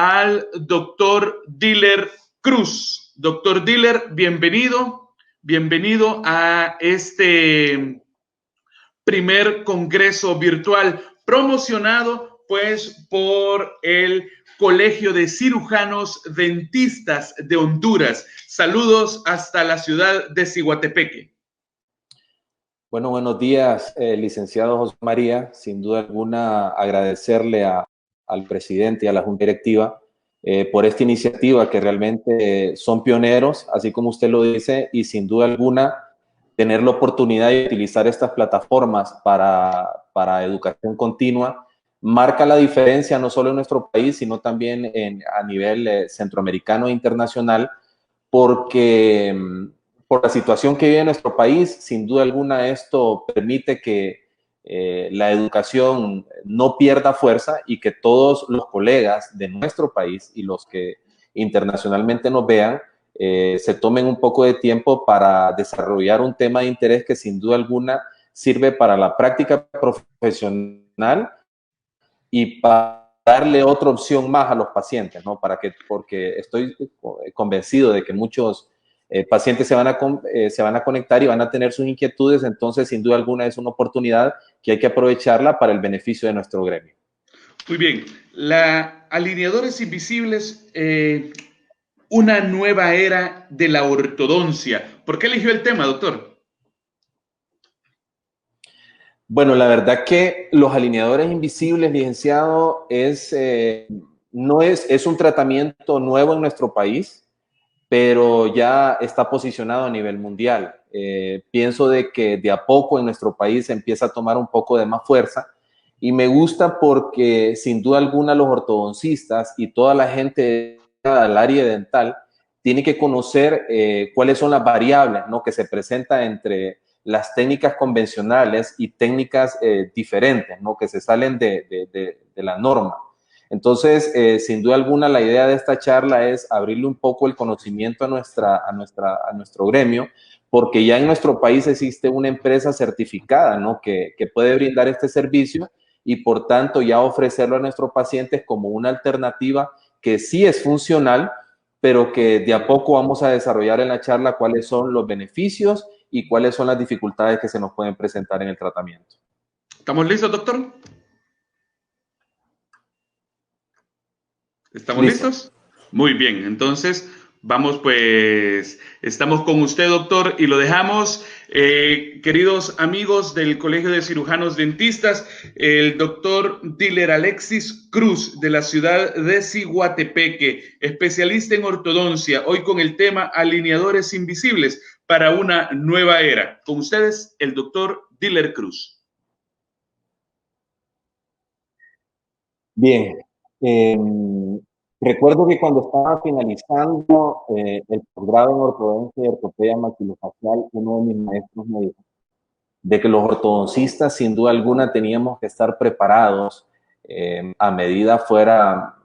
al doctor Diller Cruz. Doctor Diller, bienvenido. Bienvenido a este primer congreso virtual promocionado pues por el Colegio de Cirujanos Dentistas de Honduras. Saludos hasta la ciudad de Ciguatepeque. Bueno, buenos días, licenciado José María. Sin duda alguna, agradecerle al presidente y a la Junta Directiva por esta iniciativa que realmente son pioneros, así como usted lo dice, y sin duda alguna, tener la oportunidad de utilizar estas plataformas para educación continua marca la diferencia no solo en nuestro país, sino también a nivel centroamericano e internacional, porque por la situación que vive nuestro país, sin duda alguna esto permite que la educación no pierda fuerza y que todos los colegas de nuestro país y los que internacionalmente nos vean se tomen un poco de tiempo para desarrollar un tema de interés que sin duda alguna sirve para la práctica profesional y para darle otra opción más a los pacientes, ¿no? Porque estoy convencido de que muchos pacientes se van a conectar y van a tener sus inquietudes, entonces sin duda alguna es una oportunidad que hay que aprovecharla para el beneficio de nuestro gremio. Muy bien, alineadores invisibles, una nueva era de la ortodoncia. ¿Por qué eligió el tema, doctor? Bueno, la verdad que los alineadores invisibles, licenciado, es un tratamiento nuevo en nuestro país, pero ya está posicionado a nivel mundial. Pienso de que de a poco en nuestro país empieza a tomar un poco de más fuerza y me gusta porque sin duda alguna los ortodoncistas y toda la gente del área dental tiene que conocer cuáles son las variables, ¿no?, que se presentan entre las técnicas convencionales y técnicas diferentes, ¿no?, que se salen de la norma. Entonces, sin duda alguna, la idea de esta charla es abrirle un poco el conocimiento a nuestro gremio, porque ya en nuestro país existe una empresa certificada, ¿no?, que puede brindar este servicio y, por tanto, ya ofrecerlo a nuestros pacientes como una alternativa que sí es funcional, pero que de a poco vamos a desarrollar en la charla cuáles son los beneficios y cuáles son las dificultades que se nos pueden presentar en el tratamiento. ¿Estamos listos, doctor? ¿Estamos listos? Muy bien, entonces vamos pues, estamos con usted, doctor, y lo dejamos, queridos amigos del Colegio de Cirujanos Dentistas, el doctor Diller Alexis Cruz de la ciudad de Ciguatepeque, especialista en ortodoncia, hoy con el tema alineadores invisibles para una nueva era. Con ustedes, el doctor Diller Cruz. Bien. Recuerdo que cuando estaba finalizando el posgrado en ortodoncia y ortopedia maxilofacial, uno de mis maestros me dijo de que los ortodoncistas sin duda alguna teníamos que estar preparados a medida fuera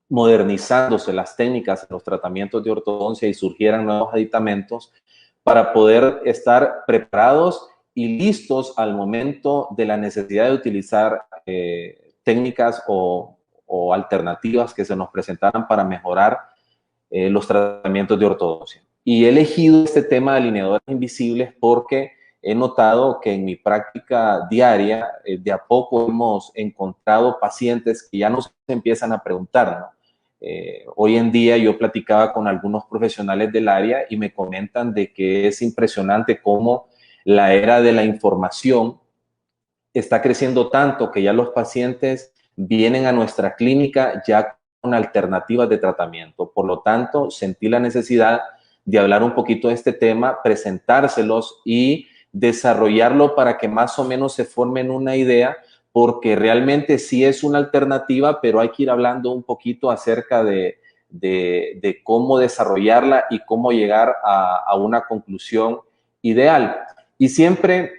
modernizándose las técnicas, los tratamientos de ortodoncia y surgieran nuevos aditamentos para poder estar preparados y listos al momento de la necesidad de utilizar técnicas o alternativas que se nos presentaran para mejorar los tratamientos de ortodoncia. Y he elegido este tema de alineadores invisibles porque he notado que en mi práctica diaria, de a poco hemos encontrado pacientes que ya nos empiezan a preguntar, ¿no? Hoy en día yo platicaba con algunos profesionales del área y me comentan de que es impresionante cómo la era de la información está creciendo tanto que ya los pacientes vienen a nuestra clínica ya con alternativas de tratamiento. Por lo tanto, sentí la necesidad de hablar un poquito de este tema, presentárselos y desarrollarlo para que más o menos se formen una idea, porque realmente sí es una alternativa, pero hay que ir hablando un poquito acerca de cómo desarrollarla y cómo llegar a una conclusión ideal. Y siempre,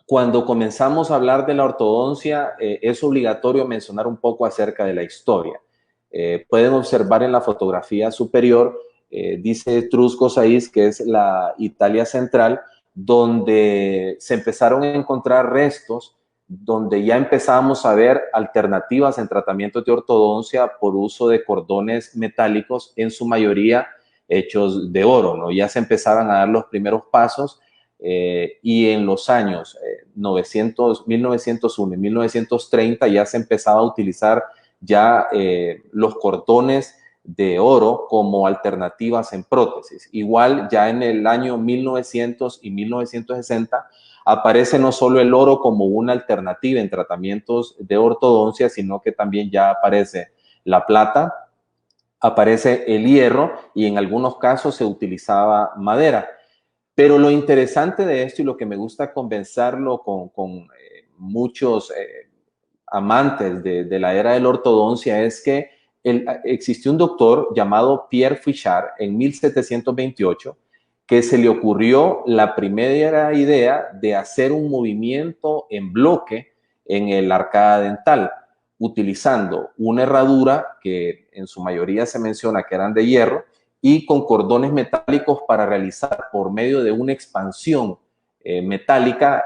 cuando comenzamos a hablar de la ortodoncia, es obligatorio mencionar un poco acerca de la historia. Pueden observar en la fotografía superior, dice Trusco Saiz, que es la Italia central, donde se empezaron a encontrar restos donde ya empezamos a ver alternativas en tratamientos de ortodoncia por uso de cordones metálicos, en su mayoría hechos de oro, ¿no? Ya se empezaban a dar los primeros pasos y en los años 1901 y 1930 ya se empezaba a utilizar ya los cordones de oro como alternativas en prótesis. Igual ya en el año 1900 y 1960 aparece no solo el oro como una alternativa en tratamientos de ortodoncia, sino que también ya aparece la plata, aparece el hierro y en algunos casos se utilizaba madera. Pero lo interesante de esto y lo que me gusta conversarlo con muchos amantes de la era de la ortodoncia es que existió un doctor llamado Pierre Fichard en 1728 que se le ocurrió la primera idea de hacer un movimiento en bloque en el arcada dental, utilizando una herradura que en su mayoría se menciona que eran de hierro y con cordones metálicos para realizar por medio de una expansión metálica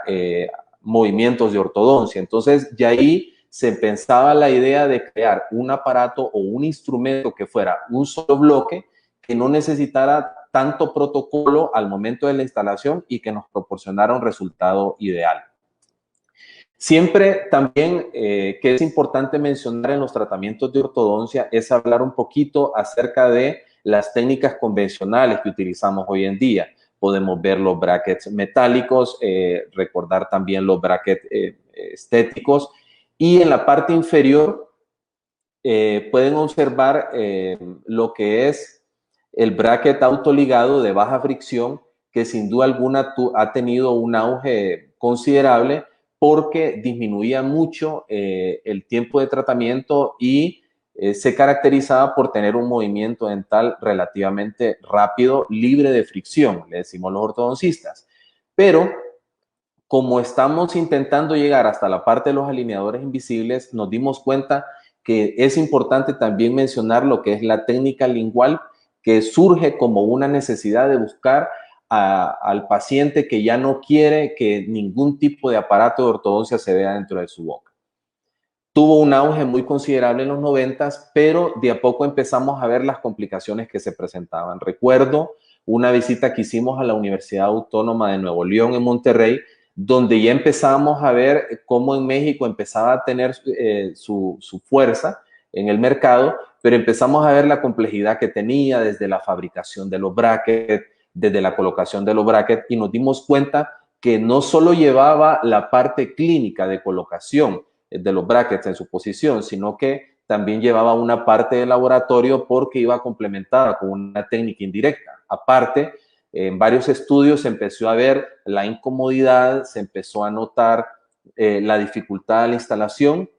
movimientos de ortodoncia. Entonces, ya ahí se pensaba la idea de crear un aparato o un instrumento que fuera un solo bloque, que no necesitara tanto protocolo al momento de la instalación y que nos proporcionara un resultado ideal. Siempre también que es importante mencionar en los tratamientos de ortodoncia es hablar un poquito acerca de las técnicas convencionales que utilizamos hoy en día. Podemos ver los brackets metálicos, recordar también los brackets estéticos y en la parte inferior pueden observar lo que es el bracket autoligado de baja fricción que sin duda alguna ha tenido un auge considerable porque disminuía mucho el tiempo de tratamiento y se caracterizaba por tener un movimiento dental relativamente rápido, libre de fricción, le decimos los ortodoncistas. Pero como estamos intentando llegar hasta la parte de los alineadores invisibles, nos dimos cuenta que es importante también mencionar lo que es la técnica lingual, que surge como una necesidad de buscar al paciente que ya no quiere que ningún tipo de aparato de ortodoncia se vea dentro de su boca. Tuvo un auge muy considerable en los 90s, pero de a poco empezamos a ver las complicaciones que se presentaban. Recuerdo una visita que hicimos a la Universidad Autónoma de Nuevo León en Monterrey, donde ya empezamos a ver cómo en México empezaba a tener su fuerza en el mercado, pero empezamos a ver la complejidad que tenía desde la fabricación de los brackets, desde la colocación de los brackets, y nos dimos cuenta que no solo llevaba la parte clínica de colocación de los brackets en su posición, sino que también llevaba una parte de laboratorio porque iba complementada con una técnica indirecta. Aparte, en varios estudios se empezó a ver la incomodidad, se empezó a notar la dificultad de la instalación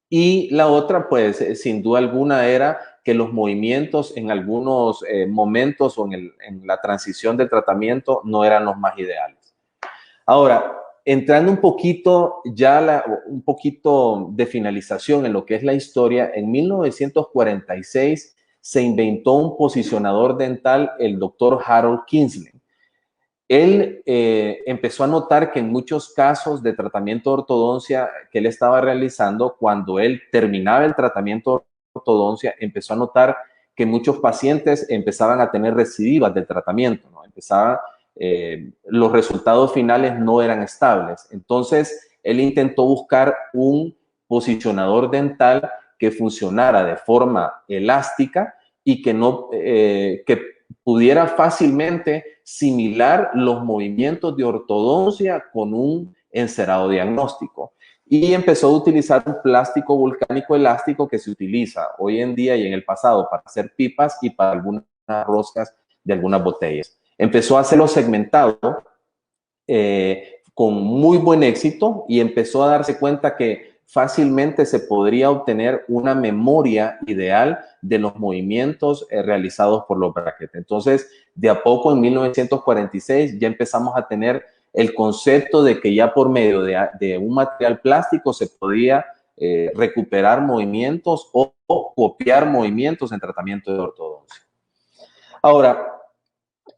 y la otra, pues, sin duda alguna era que los movimientos en algunos momentos o en la transición del tratamiento no eran los más ideales. Ahora, entrando un poquito un poquito de finalización en lo que es la historia, en 1946 se inventó un posicionador dental, el doctor Harold Kinsling. Él empezó a notar que en muchos casos de tratamiento de ortodoncia que él estaba realizando, cuando él terminaba el tratamiento de ortodoncia, empezó a notar que muchos pacientes empezaban a tener recidivas del tratamiento, ¿no? Los resultados finales no eran estables. Entonces, él intentó buscar un posicionador dental que funcionara de forma elástica y que pudiera fácilmente similar los movimientos de ortodoncia con un encerado diagnóstico. Y empezó a utilizar un plástico volcánico elástico que se utiliza hoy en día y en el pasado para hacer pipas y para algunas roscas de algunas botellas. Empezó a hacerlo segmentado con muy buen éxito y empezó a darse cuenta que fácilmente se podría obtener una memoria ideal de los movimientos realizados por los brackets. Entonces, de a poco, en 1946, ya empezamos a tener el concepto de que ya por medio de un material plástico se podía recuperar movimientos o copiar movimientos en tratamiento de ortodoncia. Ahora,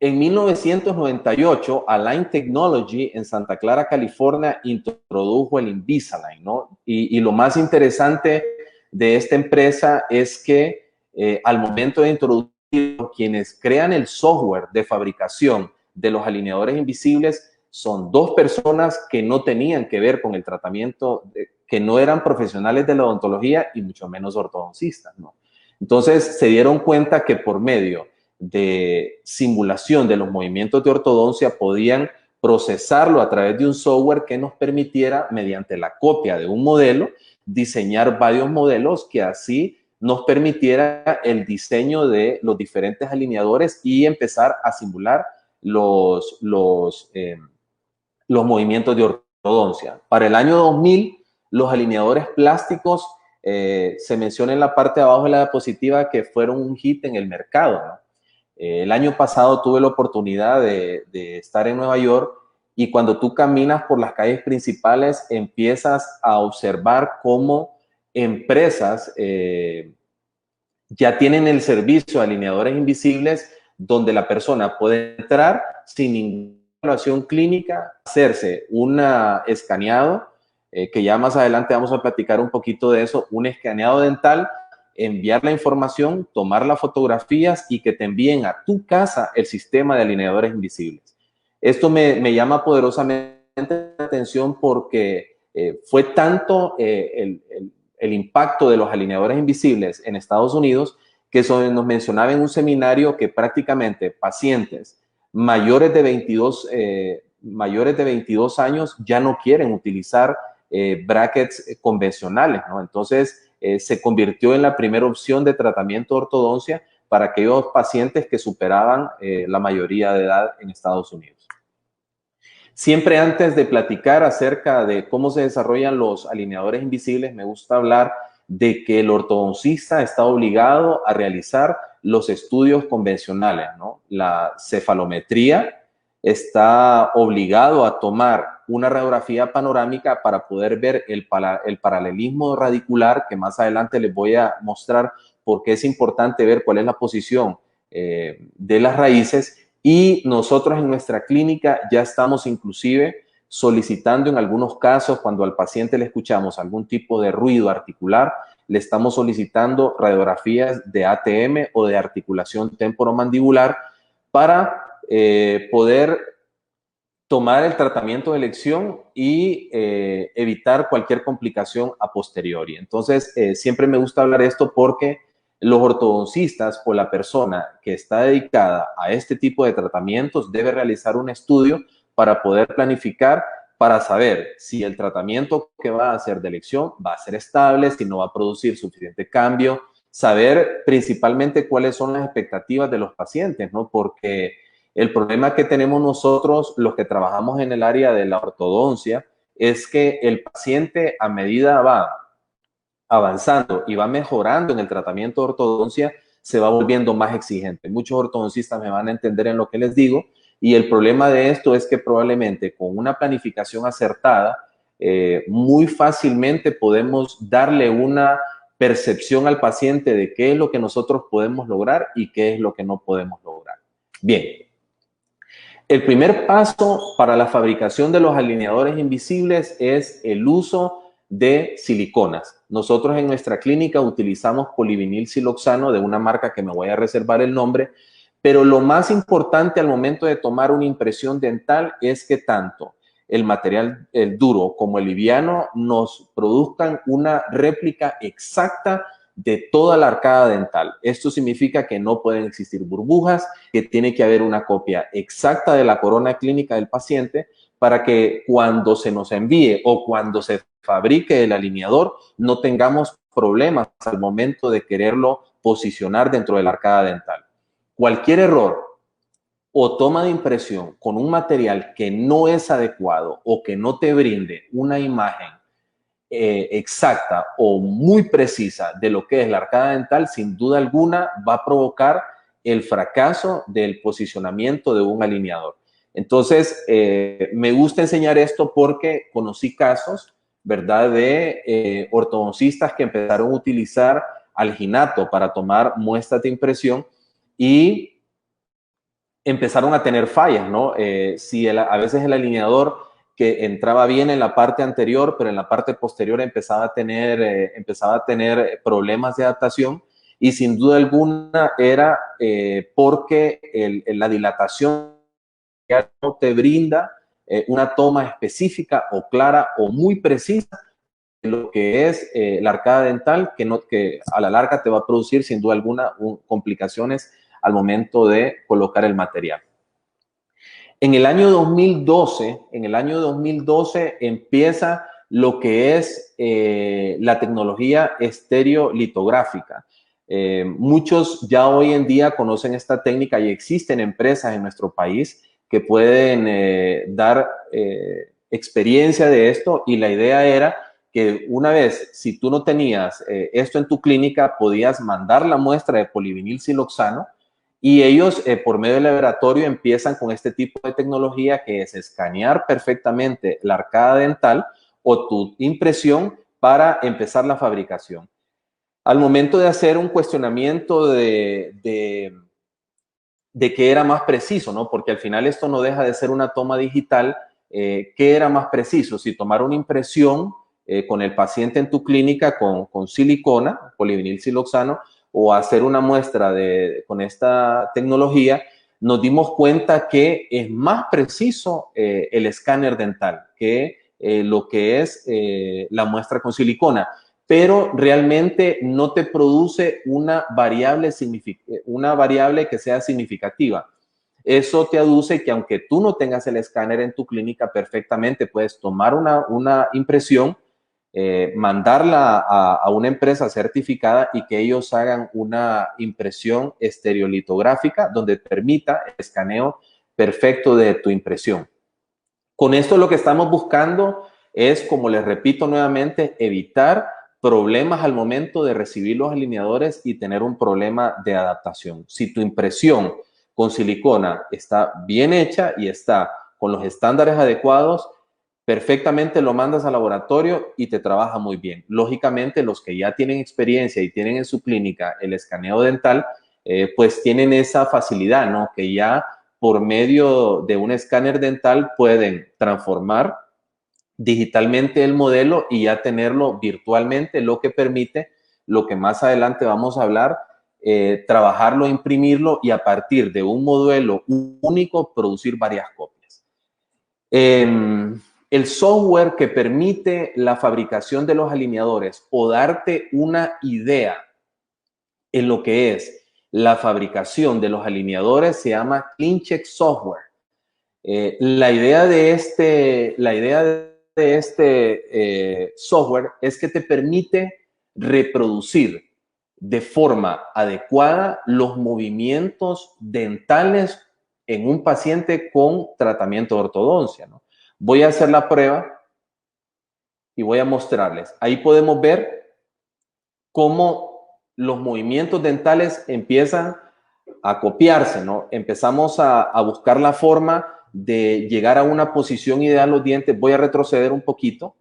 En 1998, Align Technology en Santa Clara, California, introdujo el Invisalign, ¿no? Y lo más interesante de esta empresa es que al momento de introducir, quienes crean el software de fabricación de los alineadores invisibles son dos personas que no tenían que ver con el tratamiento, que no eran profesionales de la odontología y mucho menos ortodoncistas, ¿no? Entonces se dieron cuenta que por medio de simulación de los movimientos de ortodoncia podían procesarlo a través de un software que nos permitiera, mediante la copia de un modelo, diseñar varios modelos que así nos permitiera el diseño de los diferentes alineadores y empezar a simular los movimientos de ortodoncia. Para el año 2000, los alineadores plásticos, se menciona en la parte de abajo de la diapositiva que fueron un hit en el mercado, ¿no? El año pasado tuve la oportunidad de estar en Nueva York y cuando tú caminas por las calles principales empiezas a observar cómo empresas ya tienen el servicio de alineadores invisibles donde la persona puede entrar sin ninguna evaluación clínica, hacerse un escaneado, que ya más adelante vamos a platicar un poquito de eso, un escaneado dental, enviar la información, tomar las fotografías y que te envíen a tu casa el sistema de alineadores invisibles. Esto me llama poderosamente la atención porque fue tanto el impacto de los alineadores invisibles en Estados Unidos que nos mencionaba en un seminario que prácticamente pacientes mayores de 22 años ya no quieren utilizar brackets convencionales, ¿no? Entonces, se convirtió en la primera opción de tratamiento de ortodoncia para aquellos pacientes que superaban la mayoría de edad en Estados Unidos. Siempre antes de platicar acerca de cómo se desarrollan los alineadores invisibles, me gusta hablar de que el ortodoncista está obligado a realizar los estudios convencionales, ¿no? La cefalometría, está obligado a tomar una radiografía panorámica para poder ver el paralelismo radicular, que más adelante les voy a mostrar por qué es importante ver cuál es la posición de las raíces. Y nosotros en nuestra clínica ya estamos inclusive solicitando en algunos casos, cuando al paciente le escuchamos algún tipo de ruido articular, le estamos solicitando radiografías de ATM o de articulación temporomandibular para poder tomar el tratamiento de elección y evitar cualquier complicación a posteriori. Entonces, siempre me gusta hablar de esto porque los ortodoncistas o la persona que está dedicada a este tipo de tratamientos debe realizar un estudio para poder planificar, para saber si el tratamiento que va a hacer de elección va a ser estable, si no va a producir suficiente cambio, saber principalmente cuáles son las expectativas de los pacientes, ¿no? Porque el problema que tenemos nosotros, los que trabajamos en el área de la ortodoncia, es que el paciente a medida va avanzando y va mejorando en el tratamiento de ortodoncia, se va volviendo más exigente. Muchos ortodoncistas me van a entender en lo que les digo y el problema de esto es que probablemente con una planificación acertada, muy fácilmente podemos darle una percepción al paciente de qué es lo que nosotros podemos lograr y qué es lo que no podemos lograr. Bien. El primer paso para la fabricación de los alineadores invisibles es el uso de siliconas. Nosotros en nuestra clínica utilizamos polivinil siloxano de una marca que me voy a reservar el nombre, pero lo más importante al momento de tomar una impresión dental es que tanto el material, el duro como el liviano, nos produzcan una réplica exacta de toda la arcada dental. Esto significa que no pueden existir burbujas, que tiene que haber una copia exacta de la corona clínica del paciente para que cuando se nos envíe o cuando se fabrique el alineador no tengamos problemas al momento de quererlo posicionar dentro de la arcada dental. Cualquier error o toma de impresión con un material que no es adecuado o que no te brinde una imagen exacta o muy precisa de lo que es la arcada dental, sin duda alguna va a provocar el fracaso del posicionamiento de un alineador. Entonces, me gusta enseñar esto porque conocí casos, ¿verdad?, de ortodoncistas que empezaron a utilizar alginato para tomar muestras de impresión y empezaron a tener fallas, ¿no? Si a veces el alineador que entraba bien en la parte anterior, pero en la parte posterior empezaba a tener problemas de adaptación, y sin duda alguna era porque la dilatación ya no te brinda una toma específica o clara o muy precisa de lo que es la arcada dental, que a la larga te va a producir sin duda alguna complicaciones al momento de colocar el material. En el año 2012 empieza lo que es la tecnología estereolitográfica. Muchos ya hoy en día conocen esta técnica y existen empresas en nuestro país que pueden dar experiencia de esto, y la idea era que una vez, si tú no tenías esto en tu clínica, podías mandar la muestra de polivinil siloxano, y ellos, por medio del laboratorio, empiezan con este tipo de tecnología, que es escanear perfectamente la arcada dental o tu impresión para empezar la fabricación. Al momento de hacer un cuestionamiento de qué era más preciso, ¿no? Porque al final esto no deja de ser una toma digital. ¿Qué era más preciso? Si tomar una impresión con el paciente en tu clínica con silicona, polivinil siloxano, o hacer una muestra con esta tecnología, nos dimos cuenta que es más preciso el escáner dental que lo que es la muestra con silicona, pero realmente no te produce una variable que sea significativa. Eso te aduce que aunque tú no tengas el escáner en tu clínica, perfectamente puedes tomar una impresión, mandarla a una empresa certificada, y que ellos hagan una impresión estereolitográfica donde permita el escaneo perfecto de tu impresión. Con esto lo que estamos buscando es, como les repito nuevamente, evitar problemas al momento de recibir los alineadores y tener un problema de adaptación. Si tu impresión con silicona está bien hecha y está con los estándares adecuados, perfectamente lo mandas al laboratorio y te trabaja muy bien. Lógicamente, los que ya tienen experiencia y tienen en su clínica el escaneo dental, pues tienen esa facilidad, ¿no? Que ya por medio de un escáner dental pueden transformar digitalmente el modelo y ya tenerlo virtualmente, lo que permite, lo que más adelante vamos a hablar, trabajarlo, imprimirlo, y a partir de un modelo único producir varias copias. El software que permite la fabricación de los alineadores, o darte una idea en lo que es la fabricación de los alineadores, se llama CleanCheck Software. La idea de este software es que te permite reproducir de forma adecuada los movimientos dentales en un paciente con tratamiento de ortodoncia, ¿no? Voy a hacer la prueba y voy a mostrarles. Ahí podemos ver cómo los movimientos dentales empiezan a copiarse, ¿no? Empezamos a buscar la forma de llegar a una posición ideal los dientes. Voy a retroceder un poquito.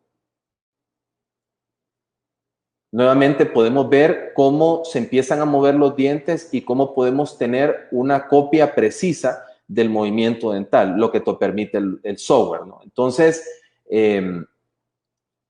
Nuevamente podemos ver cómo se empiezan a mover los dientes y cómo podemos tener una copia precisa del movimiento dental, lo que te permite el software, ¿no? Entonces,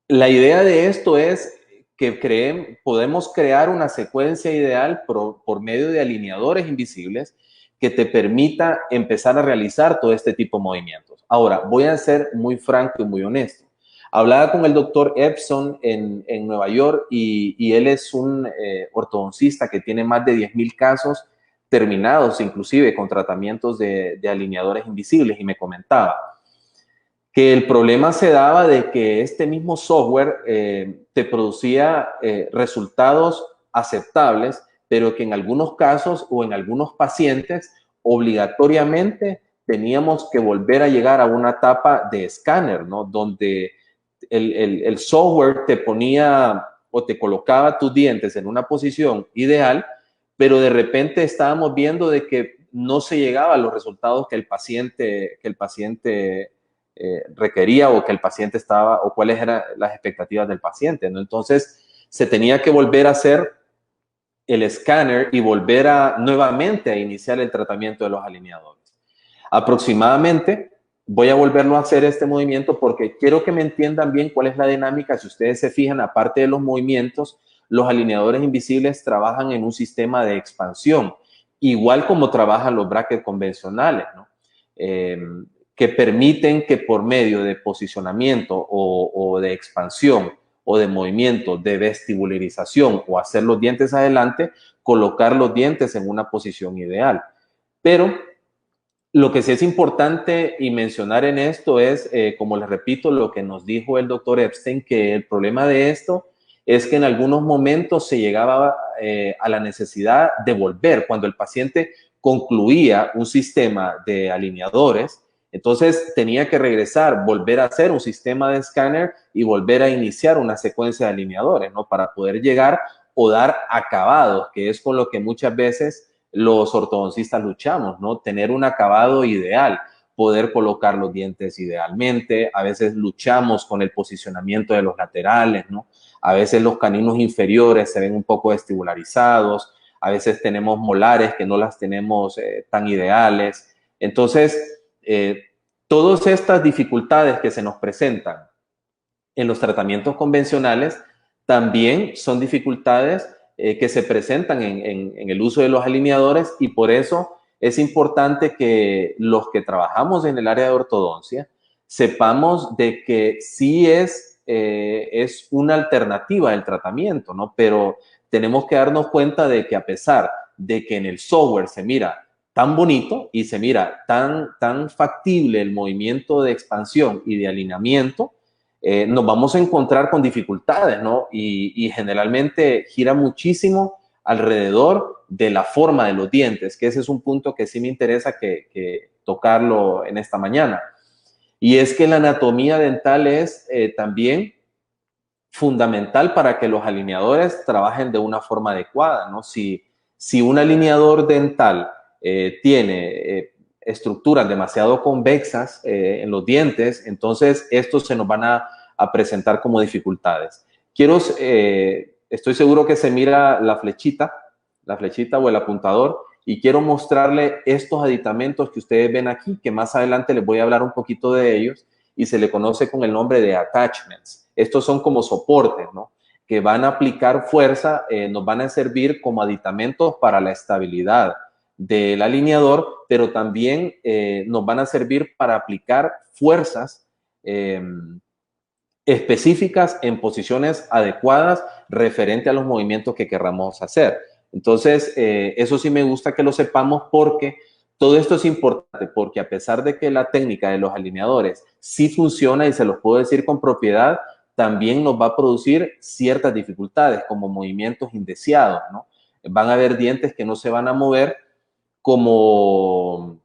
la idea de esto es que podemos crear una secuencia ideal por medio de alineadores invisibles que te permita empezar a realizar todo este tipo de movimientos. Ahora, voy a ser muy franco y muy honesto. Hablaba con el doctor Epson en Nueva York, y él es un ortodoncista que tiene más de 10,000 casos terminados, inclusive con tratamientos de alineadores invisibles, y me comentaba que el problema se daba de que este mismo software te producía resultados aceptables, pero que en algunos casos o en algunos pacientes obligatoriamente teníamos que volver a llegar a una etapa de escáner, ¿no? Donde el software te ponía o te colocaba tus dientes en una posición ideal, pero de repente estábamos viendo de que no se llegaba a los resultados que el paciente requería, o que el paciente estaba, o cuáles eran las expectativas del paciente, ¿no? Entonces se tenía que volver a hacer el escáner y volver nuevamente a iniciar el tratamiento de los alineadores. Aproximadamente, voy a volverlo a hacer este movimiento porque quiero que me entiendan bien cuál es la dinámica. Si ustedes se fijan, aparte de los movimientos, los alineadores invisibles trabajan en un sistema de expansión, igual como trabajan los brackets convencionales, ¿no? Que permiten que por medio de posicionamiento o de expansión o de movimiento de vestibularización o hacer los dientes adelante, colocar los dientes en una posición ideal. Pero lo que sí es importante y mencionar en esto es, como les repito, lo que nos dijo el doctor Epstein, que el problema de esto es que en algunos momentos se llegaba a la necesidad de volver. Cuando el paciente concluía un sistema de alineadores, entonces tenía que regresar, volver a hacer un sistema de escáner y volver a iniciar una secuencia de alineadores, ¿no? Para poder llegar o dar acabados, que es con lo que muchas veces los ortodoncistas luchamos, ¿no? Tener un acabado ideal, poder colocar los dientes idealmente. A veces luchamos con el posicionamiento de los laterales, ¿no? A veces los caninos inferiores se ven un poco vestibularizados. A veces tenemos molares que no las tenemos tan ideales. Entonces, todas estas dificultades que se nos presentan en los tratamientos convencionales también son dificultades que se presentan en el uso de los alineadores, y por eso es importante que los que trabajamos en el área de ortodoncia sepamos de que sí es una alternativa del tratamiento, ¿no? Pero tenemos que darnos cuenta de que a pesar de que en el software se mira tan bonito y se mira tan factible el movimiento de expansión y de alineamiento, nos vamos a encontrar con dificultades, ¿no? Y generalmente gira muchísimo alrededor de la forma de los dientes, que ese es un punto que sí me interesa que tocarlo en esta mañana. Y es que la anatomía dental es también fundamental para que los alineadores trabajen de una forma adecuada, ¿no? Si un alineador dental tiene estructuras demasiado convexas en los dientes, entonces estos se nos van a presentar como dificultades. Estoy seguro que se mira la flechita o el apuntador, y quiero mostrarle estos aditamentos que ustedes ven aquí, que más adelante les voy a hablar un poquito de ellos, y se le conoce con el nombre de attachments. Estos son como soportes, ¿no? Que van a aplicar fuerza, nos van a servir como aditamentos para la estabilidad del alineador, pero también nos van a servir para aplicar fuerzas específicas en posiciones adecuadas referente a los movimientos que querramos hacer. Entonces, eso sí me gusta que lo sepamos, porque todo esto es importante, porque a pesar de que la técnica de los alineadores sí funciona y se los puedo decir con propiedad, también nos va a producir ciertas dificultades como movimientos indeseados, ¿no? Van a haber dientes que no se van a mover como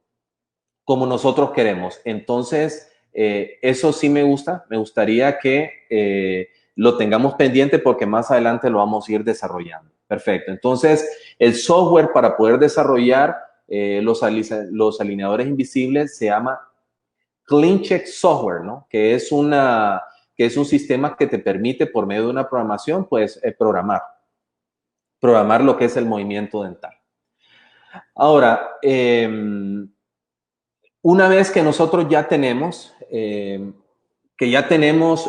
nosotros queremos. Entonces, eso sí me gustaría que lo tengamos pendiente, porque más adelante lo vamos a ir desarrollando. Perfecto. Entonces, el software para poder desarrollar los alineadores invisibles se llama CleanCheck Software, ¿no? Que es un sistema que te permite, por medio de una programación, pues programar lo que es el movimiento dental. Ahora, una vez que nosotros ya tenemos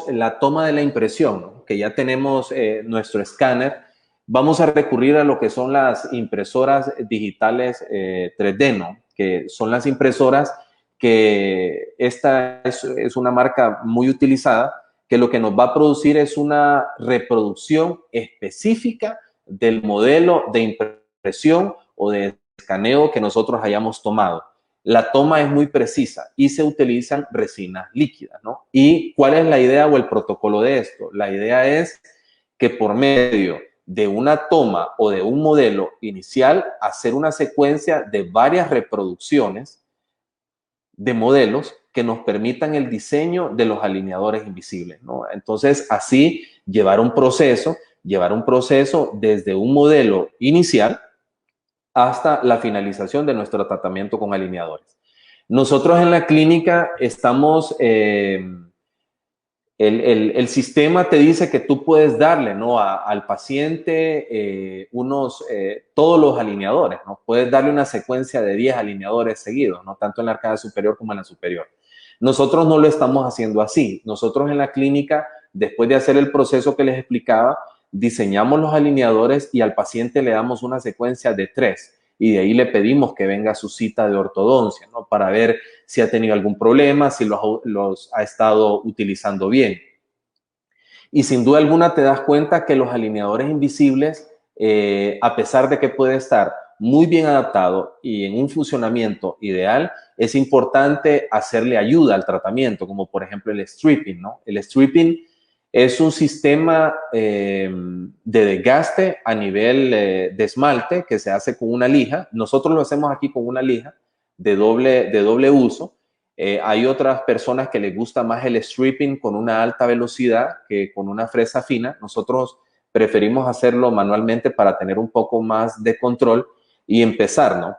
la toma de la impresión, ¿no? Que ya tenemos nuestro escáner, vamos a recurrir a lo que son las impresoras digitales 3D, ¿no? Que son las impresoras que esta es una marca muy utilizada, que lo que nos va a producir es una reproducción específica del modelo de impresión o de escaneo que nosotros hayamos tomado. La toma es muy precisa y se utilizan resinas líquidas, ¿no? ¿Y cuál es la idea o el protocolo de esto? La idea es que por medio de una toma o de un modelo inicial, hacer una secuencia de varias reproducciones de modelos que nos permitan el diseño de los alineadores invisibles, ¿no? Entonces, así llevar un proceso desde un modelo inicial hasta la finalización de nuestro tratamiento con alineadores. Nosotros en la clínica estamos el sistema te dice que tú puedes darle, ¿no?, al paciente todos los alineadores, ¿no? Puedes darle una secuencia de 10 alineadores seguidos, ¿no?, tanto en la arcada superior como en la superior. Nosotros no lo estamos haciendo así. Nosotros en la clínica, después de hacer el proceso que les explicaba, diseñamos los alineadores y al paciente le damos una secuencia de 3 y de ahí le pedimos que venga a su cita de ortodoncia, ¿no?, para ver si ha tenido algún problema, si los ha estado utilizando bien. Y sin duda alguna te das cuenta que los alineadores invisibles, a pesar de que puede estar muy bien adaptado y en un funcionamiento ideal, es importante hacerle ayuda al tratamiento, como por ejemplo el stripping, ¿no? El stripping es un sistema de desgaste a nivel de esmalte que se hace con una lija. Nosotros lo hacemos aquí con una lija de doble uso. Hay otras personas que les gusta más el stripping con una alta velocidad que con una fresa fina. Nosotros preferimos hacerlo manualmente para tener un poco más de control y empezar, ¿no?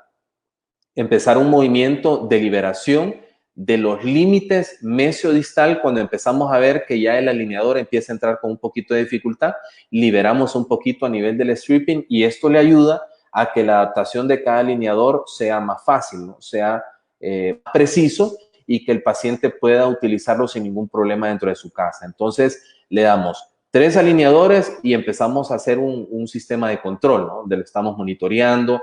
Empezar un movimiento de liberación de los límites mesiodistal. Cuando empezamos a ver que ya el alineador empieza a entrar con un poquito de dificultad, liberamos un poquito a nivel del stripping y esto le ayuda a que la adaptación de cada alineador sea más fácil, ¿no?, sea preciso y que el paciente pueda utilizarlo sin ningún problema dentro de su casa. Entonces, le damos 3 alineadores y empezamos a hacer un sistema de control, ¿no?, donde le estamos monitoreando,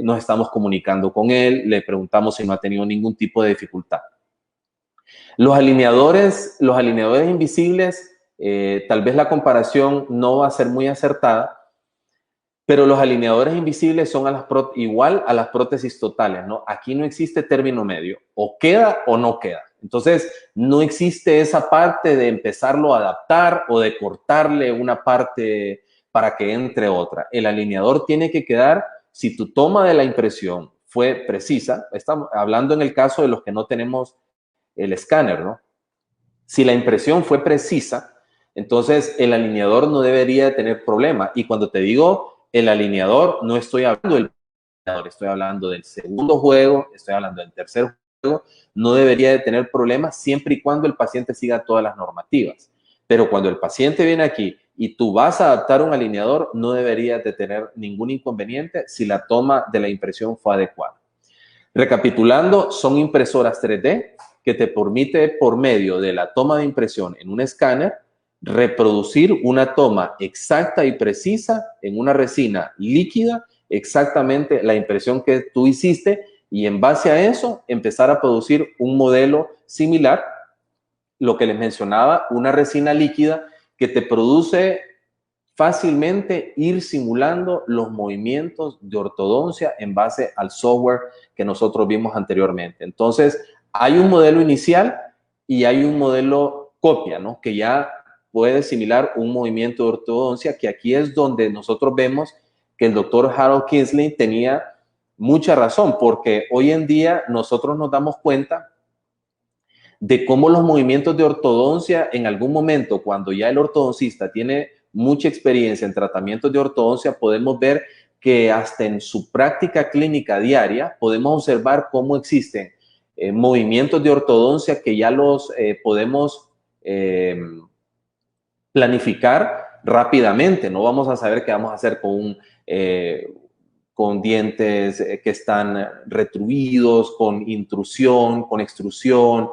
nos estamos comunicando con él, le preguntamos si no ha tenido ningún tipo de dificultad. Los alineadores invisibles, tal vez la comparación no va a ser muy acertada, pero los alineadores invisibles son igual a las prótesis totales, ¿no? Aquí no existe término medio, o queda o no queda. Entonces, no existe esa parte de empezarlo a adaptar o de cortarle una parte para que entre otra. El alineador tiene que quedar. Si tu toma de la impresión fue precisa, estamos hablando en el caso de los que no tenemos el escáner, ¿no? Si la impresión fue precisa, entonces el alineador no debería de tener problema. Y cuando te digo el alineador, no estoy hablando del alineador, estoy hablando del segundo juego, estoy hablando del tercer juego, no debería de tener problemas siempre y cuando el paciente siga todas las normativas. Pero cuando el paciente viene aquí y tú vas a adaptar un alineador, no deberías de tener ningún inconveniente si la toma de la impresión fue adecuada. Recapitulando, son impresoras 3D que te permite, por medio de la toma de impresión en un escáner, reproducir una toma exacta y precisa en una resina líquida, exactamente la impresión que tú hiciste, y en base a eso empezar a producir un modelo similar, lo que les mencionaba, una resina líquida que te produce fácilmente ir simulando los movimientos de ortodoncia en base al software que nosotros vimos anteriormente. Entonces, hay un modelo inicial y hay un modelo copia, ¿no?, que ya puede simular un movimiento de ortodoncia, que aquí es donde nosotros vemos que el doctor Harold Kingsley tenía mucha razón, porque hoy en día nosotros nos damos cuenta de cómo los movimientos de ortodoncia en algún momento, cuando ya el ortodoncista tiene mucha experiencia en tratamientos de ortodoncia, podemos ver que hasta en su práctica clínica diaria podemos observar cómo existen movimientos de ortodoncia que ya los podemos planificar rápidamente. No vamos a saber qué vamos a hacer con dientes que están retruidos, con intrusión, con extrusión,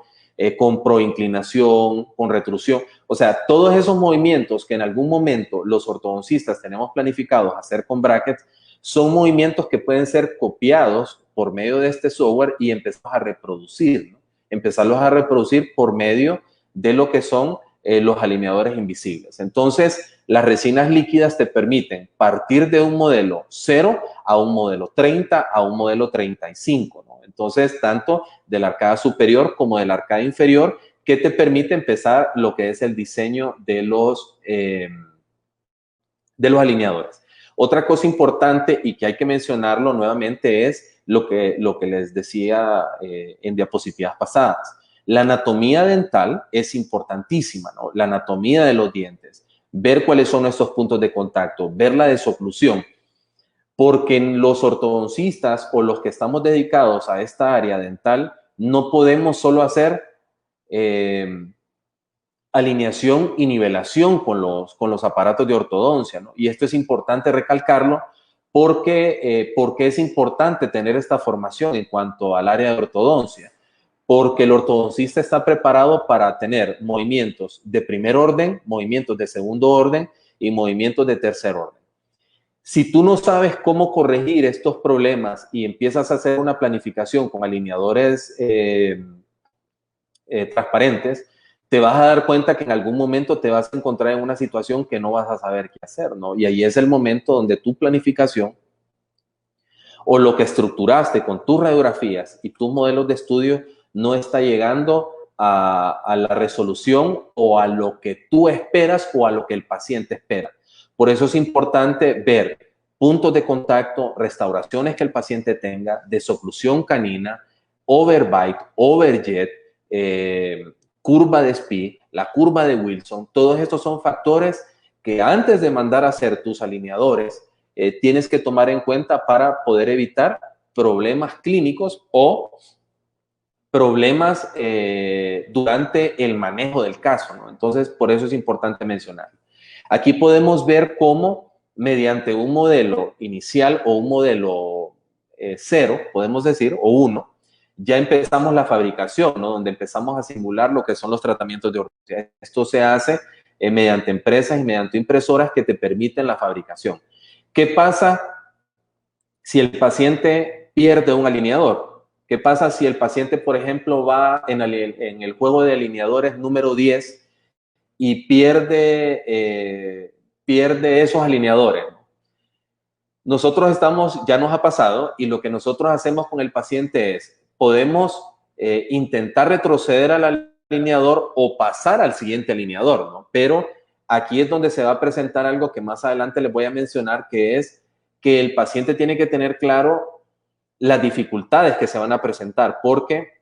con proinclinación, con retrusión. O sea, todos esos movimientos que en algún momento los ortodoncistas tenemos planificados hacer con brackets, son movimientos que pueden ser copiados por medio de este software y empezamos a reproducir, ¿no? Empezarlos a reproducir por medio de lo que son los alineadores invisibles. Entonces, las resinas líquidas te permiten partir de un modelo 0 a un modelo 30 a un modelo 35, ¿no? Entonces, tanto de la arcada superior como de la arcada inferior, que te permite empezar lo que es el diseño de los alineadores. Otra cosa importante y que hay que mencionarlo nuevamente es lo que les decía en diapositivas pasadas. La anatomía dental es importantísima, ¿no? La anatomía de los dientes, ver cuáles son nuestros puntos de contacto, ver la desoclusión, porque los ortodoncistas o los que estamos dedicados a esta área dental no podemos solo hacer alineación y nivelación con los aparatos de ortodoncia, ¿no? Y esto es importante recalcarlo porque es importante tener esta formación en cuanto al área de ortodoncia, porque el ortodoncista está preparado para tener movimientos de primer orden, movimientos de segundo orden y movimientos de tercer orden. Si tú no sabes cómo corregir estos problemas y empiezas a hacer una planificación con alineadores transparentes, te vas a dar cuenta que en algún momento te vas a encontrar en una situación que no vas a saber qué hacer, ¿no? Y ahí es el momento donde tu planificación o lo que estructuraste con tus radiografías y tus modelos de estudio no está llegando a la resolución o a lo que tú esperas o a lo que el paciente espera. Por eso es importante ver puntos de contacto, restauraciones que el paciente tenga, desoclusión canina, overbite, overjet, curva de SPI, la curva de Wilson. Todos estos son factores que antes de mandar a hacer tus alineadores, tienes que tomar en cuenta para poder evitar problemas clínicos o problemas durante el manejo del caso, ¿no? Entonces, por eso es importante mencionarlo. Aquí podemos ver cómo mediante un modelo inicial o un modelo 0, podemos decir, o 1, ya empezamos la fabricación, ¿no? Donde empezamos a simular lo que son los tratamientos de ortodoncia. Esto se hace mediante empresas y mediante impresoras que te permiten la fabricación. ¿Qué pasa si el paciente pierde un alineador? ¿Qué pasa si el paciente, por ejemplo, va en el juego de alineadores número 10 y pierde esos alineadores? Nosotros ya nos ha pasado, y lo que nosotros hacemos con el paciente es, podemos intentar retroceder al alineador o pasar al siguiente alineador, ¿no? Pero aquí es donde se va a presentar algo que más adelante les voy a mencionar, que es que el paciente tiene que tener claro las dificultades que se van a presentar, porque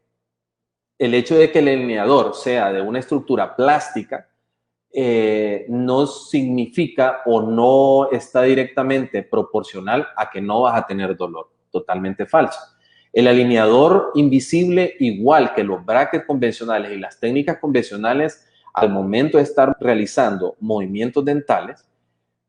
el hecho de que el alineador sea de una estructura plástica no significa o no está directamente proporcional a que no vas a tener dolor. Totalmente falso. El alineador invisible, igual que los brackets convencionales y las técnicas convencionales, al momento de estar realizando movimientos dentales,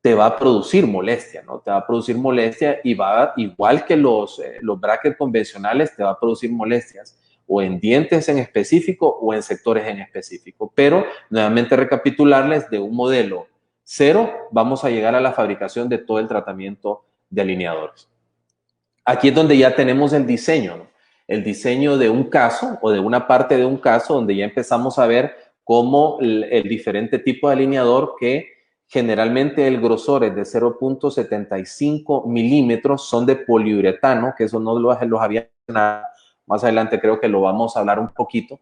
te va a producir molestia, ¿no? Te va a producir molestia y va, igual que los brackets convencionales, te va a producir molestias o en dientes en específico o en sectores en específico. Pero, nuevamente recapitularles, de un modelo 0 vamos a llegar a la fabricación de todo el tratamiento de alineadores. Aquí es donde ya tenemos el diseño, ¿no? El diseño de un caso o de una parte de un caso donde ya empezamos a ver cómo el diferente tipo de alineador, que generalmente el grosor es de 0.75 milímetros, son de poliuretano, que eso no los había mencionado. Más adelante creo que lo vamos a hablar un poquito.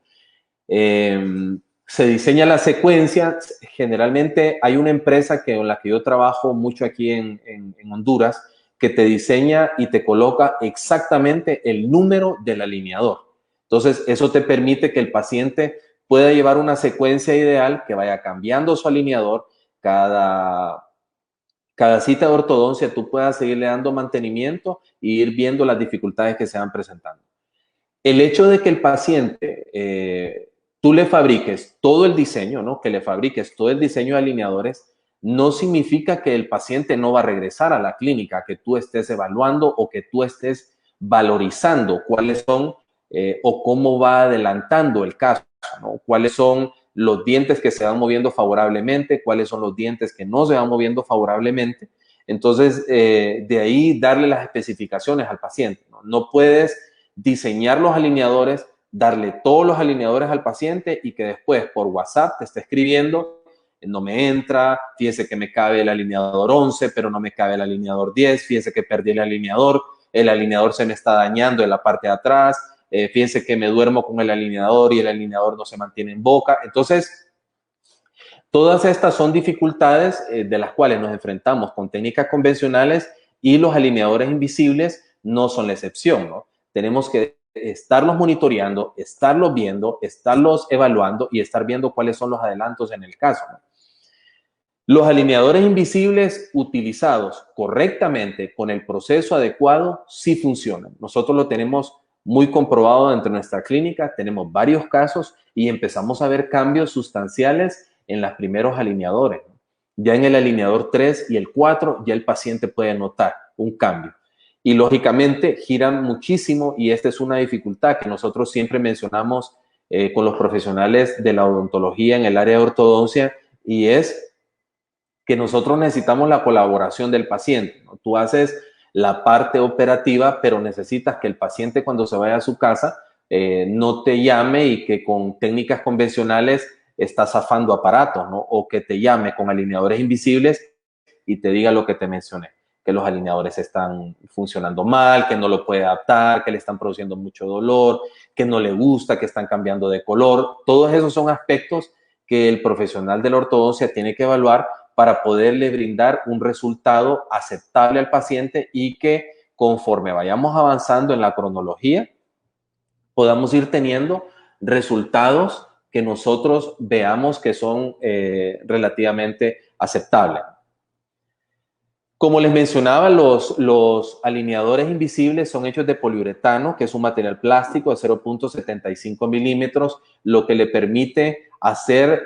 Se diseña la secuencia. Generalmente hay una empresa con la que yo trabajo mucho aquí en Honduras, que te diseña y te coloca exactamente el número del alineador. Entonces, eso te permite que el paciente pueda llevar una secuencia ideal, que vaya cambiando su alineador. Cada cita de ortodoncia tú puedas seguirle dando mantenimiento e ir viendo las dificultades que se van presentando. El hecho de que el paciente, tú le fabriques todo el diseño, ¿no? Que le fabriques todo el diseño de alineadores, no significa que el paciente no va a regresar a la clínica, que tú estés evaluando o que tú estés valorizando cuáles son o cómo va adelantando el caso, ¿no? Cuáles son los dientes que se van moviendo favorablemente, cuáles son los dientes que no se van moviendo favorablemente. Entonces, de ahí darle las especificaciones al paciente, ¿no? No puedes diseñar los alineadores, darle todos los alineadores al paciente y que después por WhatsApp te esté escribiendo: no me entra, fíjese que me cabe el alineador 11, pero no me cabe el alineador 10, fíjese que perdí el alineador se me está dañando en la parte de atrás, fíjense que me duermo con el alineador y el alineador no se mantiene en boca. Entonces, todas estas son dificultades de las cuales nos enfrentamos con técnicas convencionales, y los alineadores invisibles no son la excepción, ¿no? Tenemos que estarlos monitoreando, estarlos viendo, estarlos evaluando y estar viendo cuáles son los adelantos en el caso, ¿no? Los alineadores invisibles utilizados correctamente con el proceso adecuado sí funcionan. Nosotros lo tenemos muy comprobado dentro de nuestra clínica. Tenemos varios casos y empezamos a ver cambios sustanciales en los primeros alineadores. Ya en el alineador 3 y el 4 ya el paciente puede notar un cambio. Y lógicamente giran muchísimo, y esta es una dificultad que nosotros siempre mencionamos con los profesionales de la odontología en el área de ortodoncia, y es que nosotros necesitamos la colaboración del paciente, ¿no? Tú haces la parte operativa, pero necesitas que el paciente cuando se vaya a su casa no te llame y que con técnicas convencionales está zafando aparatos, ¿no? O que te llame con alineadores invisibles y te diga lo que te mencioné, que los alineadores están funcionando mal, que no lo puede adaptar, que le están produciendo mucho dolor, que no le gusta, que están cambiando de color. Todos esos son aspectos que el profesional de la ortodoncia tiene que evaluar para poderle brindar un resultado aceptable al paciente, y que conforme vayamos avanzando en la cronología podamos ir teniendo resultados que nosotros veamos que son relativamente aceptables. Como les mencionaba, los alineadores invisibles son hechos de poliuretano, que es un material plástico de 0.75 milímetros, lo que le permite hacer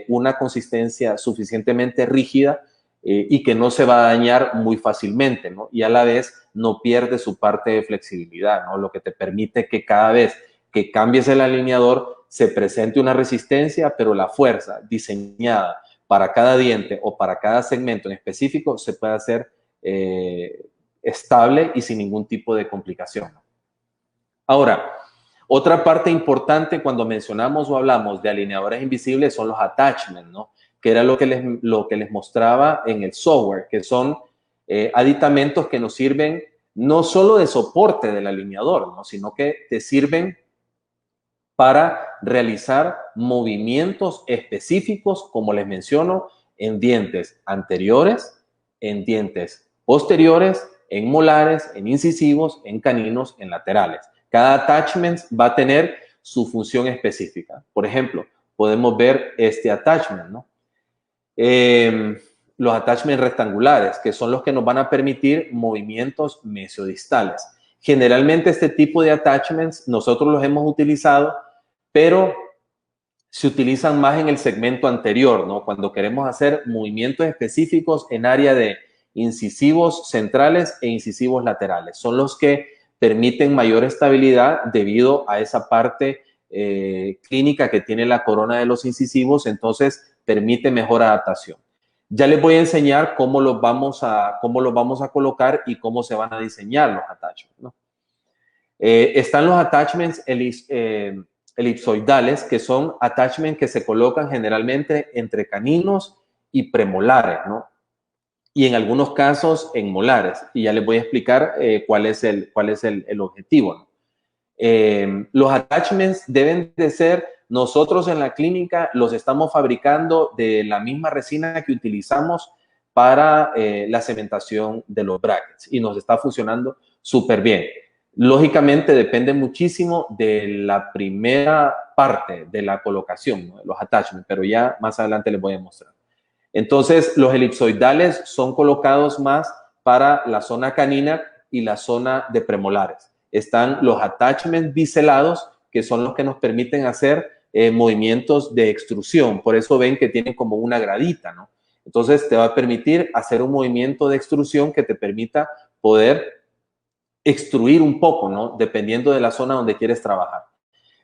una consistencia suficientemente rígida y que no se va a dañar muy fácilmente, ¿no? Y a la vez no pierde su parte de flexibilidad, ¿no? Lo que te permite que cada vez que cambies el alineador se presente una resistencia, pero la fuerza diseñada para cada diente o para cada segmento en específico se puede hacer estable y sin ningún tipo de complicación. Ahora, otra parte importante cuando mencionamos o hablamos de alineadores invisibles son los attachments, ¿no? Que era lo que les mostraba en el software, que son aditamentos que nos sirven no solo de soporte del alineador, ¿no? Sino que te sirven para realizar movimientos específicos, como les menciono, en dientes anteriores, en dientes posteriores, en molares, en incisivos, en caninos, en laterales. Cada attachment va a tener su función específica. Por ejemplo, podemos ver este attachment, ¿no? Los attachments rectangulares, que son los que nos van a permitir movimientos mesiodistales. Generalmente este tipo de attachments nosotros los hemos utilizado, pero se utilizan más en el segmento anterior, ¿no? Cuando queremos hacer movimientos específicos en área de incisivos centrales e incisivos laterales. Son los que permiten mayor estabilidad debido a esa parte clínica que tiene la corona de los incisivos, entonces permite mejor adaptación. Ya les voy a enseñar cómo los vamos a colocar y cómo se van a diseñar los attachments, ¿no? Están los attachments elipsoidales, que son attachments que se colocan generalmente entre caninos y premolares, ¿no? Y en algunos casos en molares. Y ya les voy a explicar cuál es el objetivo, ¿no? Los attachments deben de ser, nosotros en la clínica los estamos fabricando de la misma resina que utilizamos para la cementación de los brackets, y nos está funcionando súper bien. Lógicamente depende muchísimo de la primera parte de la colocación, ¿no? De los attachments, pero ya más adelante les voy a mostrar. Entonces, los elipsoidales son colocados más para la zona canina y la zona de premolares. Están los attachments biselados, que son los que nos permiten hacer movimientos de extrusión. Por eso ven que tienen como una gradita, ¿no? Entonces, te va a permitir hacer un movimiento de extrusión que te permita poder extruir un poco, ¿no? Dependiendo de la zona donde quieres trabajar.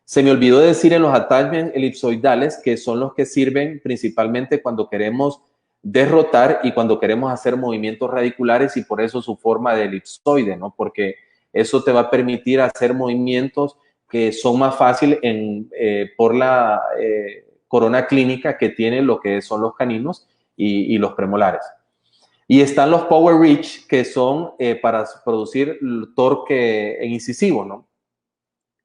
Se me olvidó decir en los attachments elipsoidales, que son los que sirven principalmente cuando queremos derrotar y cuando queremos hacer movimientos radiculares, y por eso su forma de elipsoide, ¿no? Porque eso te va a permitir hacer movimientos que son más fáciles por la corona clínica que tiene lo que son los caninos y los premolares. Y están los Power Reach, que son para producir torque incisivo, ¿no?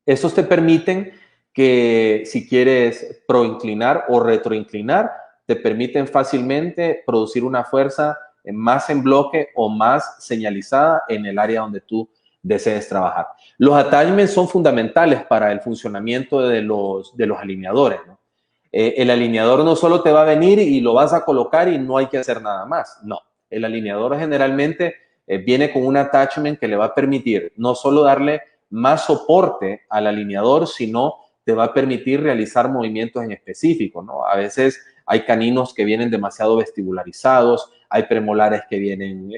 Estos te permiten que si quieres proinclinar o retroinclinar, te permiten fácilmente producir una fuerza más en bloque o más señalizada en el área donde tú desees trabajar. Los attachments son fundamentales para el funcionamiento de los alineadores, ¿no? El alineador no solo te va a venir y lo vas a colocar y no hay que hacer nada más. No, el alineador generalmente viene con un attachment que le va a permitir no solo darle más soporte al alineador, sino te va a permitir realizar movimientos en específico, ¿no? A veces hay caninos que vienen demasiado vestibularizados, hay premolares que vienen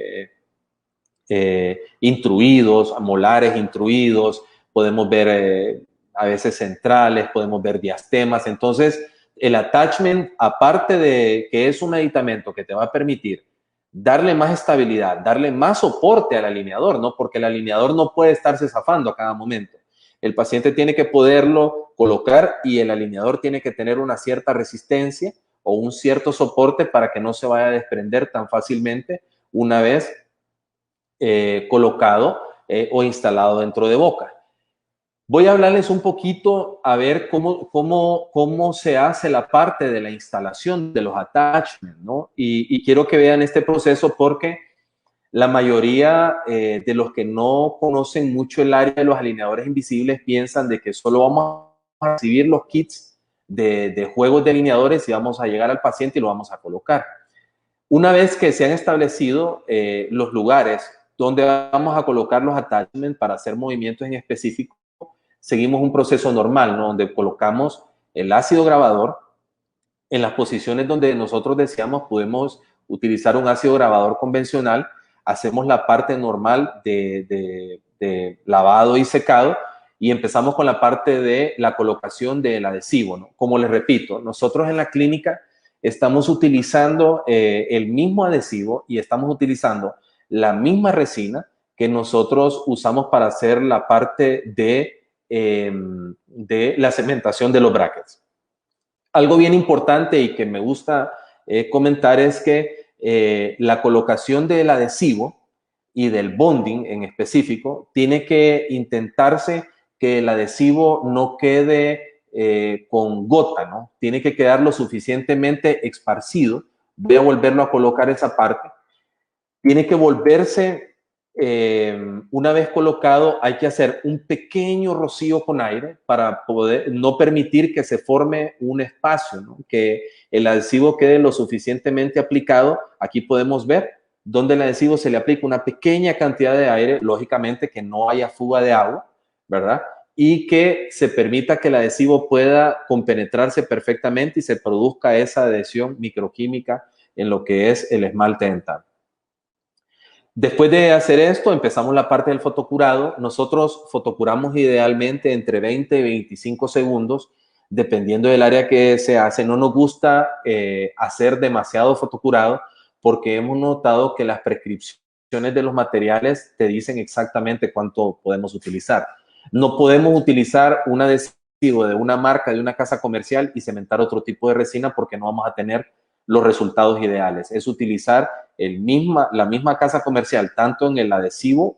intruidos, molares intruidos, podemos ver a veces centrales, podemos ver diastemas. Entonces, el attachment, aparte de que es un meditamento que te va a permitir darle más estabilidad, darle más soporte al alineador, ¿no? Porque el alineador no puede estarse zafando a cada momento. El paciente tiene que poderlo colocar y el alineador tiene que tener una cierta resistencia o un cierto soporte para que no se vaya a desprender tan fácilmente una vez colocado o instalado dentro de boca. Voy a hablarles un poquito a ver cómo se hace la parte de la instalación de los attachments, ¿no? Y quiero que vean este proceso porque la mayoría de los que no conocen mucho el área de los alineadores invisibles piensan de que solo vamos a recibir los kits de juegos de alineadores y vamos a llegar al paciente y lo vamos a colocar. Una vez que se han establecido los lugares donde vamos a colocar los attachments para hacer movimientos en específico, seguimos un proceso normal, ¿no? Donde colocamos el ácido grabador en las posiciones donde nosotros deseamos. Podemos utilizar un ácido grabador convencional, hacemos la parte normal de lavado y secado y empezamos con la parte de la colocación del adhesivo, ¿no? Como les repito, nosotros en la clínica estamos utilizando el mismo adhesivo y estamos utilizando la misma resina que nosotros usamos para hacer la parte de la cementación de los brackets. Algo bien importante y que me gusta comentar es que la colocación del adhesivo y del bonding en específico tiene que intentarse que el adhesivo no quede con gota, ¿no? Tiene que quedar lo suficientemente esparcido. Voy a volverlo a colocar esa parte. Tiene que volverse, una vez colocado, hay que hacer un pequeño rocío con aire para poder no permitir que se forme un espacio, ¿no? Que el adhesivo quede lo suficientemente aplicado. Aquí podemos ver donde el adhesivo se le aplica una pequeña cantidad de aire, lógicamente que no haya fuga de agua, ¿verdad? Y que se permita que el adhesivo pueda compenetrarse perfectamente y se produzca esa adhesión microquímica en lo que es el esmalte dental. Después de hacer esto, empezamos la parte del fotocurado. Nosotros fotocuramos idealmente entre 20 y 25 segundos, dependiendo del área que se hace. No nos gusta hacer demasiado fotocurado porque hemos notado que las prescripciones de los materiales te dicen exactamente cuánto podemos utilizar. No podemos utilizar un adhesivo de una marca, de una casa comercial y cementar otro tipo de resina porque no vamos a tener los resultados ideales. Es utilizar la misma casa comercial, tanto en el adhesivo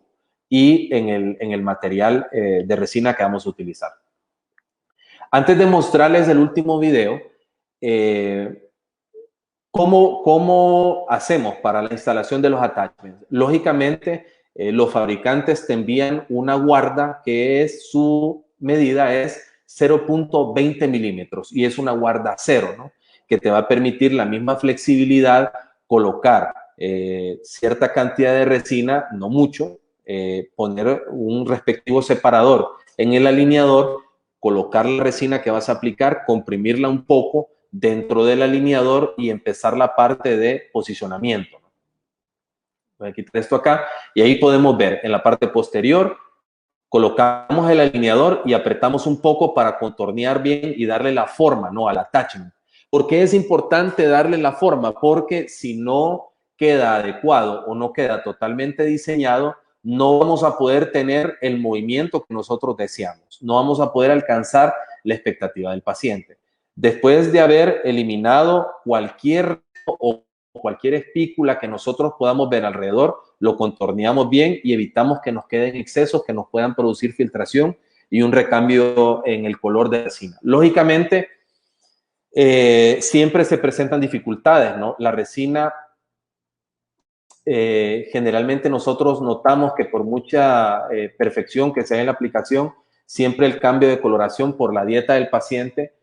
y en el material de resina que vamos a utilizar. Antes de mostrarles el último video, ¿cómo hacemos para la instalación de los attachments? Lógicamente, los fabricantes te envían una guarda que su medida es 0.20 milímetros y es una guarda cero, ¿no? Que te va a permitir la misma flexibilidad, colocar cierta cantidad de resina, no mucho, poner un respectivo separador en el alineador, colocar la resina que vas a aplicar, comprimirla un poco dentro del alineador y empezar la parte de posicionamiento. Voy a quitar esto acá y ahí podemos ver en la parte posterior, colocamos el alineador y apretamos un poco para contornear bien y darle la forma, ¿no? Al attachment. ¿Por qué es importante darle la forma? Porque si no queda adecuado o no queda totalmente diseñado, no vamos a poder tener el movimiento que nosotros deseamos. No vamos a poder alcanzar la expectativa del paciente. Después de haber eliminado cualquier espícula que nosotros podamos ver alrededor, lo contorneamos bien y evitamos que nos queden excesos que nos puedan producir filtración y un recambio en el color de la resina. Lógicamente, siempre se presentan dificultades, ¿no? La resina, generalmente nosotros notamos que por mucha perfección que sea en la aplicación, siempre el cambio de coloración por la dieta del paciente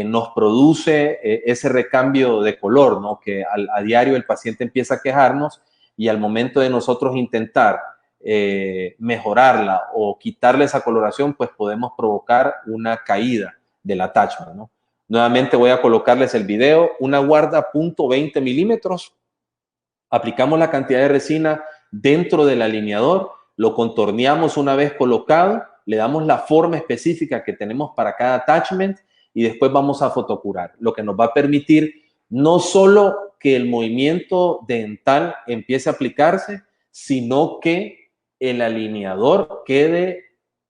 nos produce ese recambio de color, ¿no? Que a diario el paciente empieza a quejarnos y al momento de nosotros intentar mejorarla o quitarle esa coloración, pues podemos provocar una caída del attachment, ¿no? Nuevamente voy a colocarles el video, una guarda .20 milímetros, aplicamos la cantidad de resina dentro del alineador, lo contorneamos una vez colocado, le damos la forma específica que tenemos para cada attachment y después vamos a fotocurar, lo que nos va a permitir no solo que el movimiento dental empiece a aplicarse, sino que el alineador quede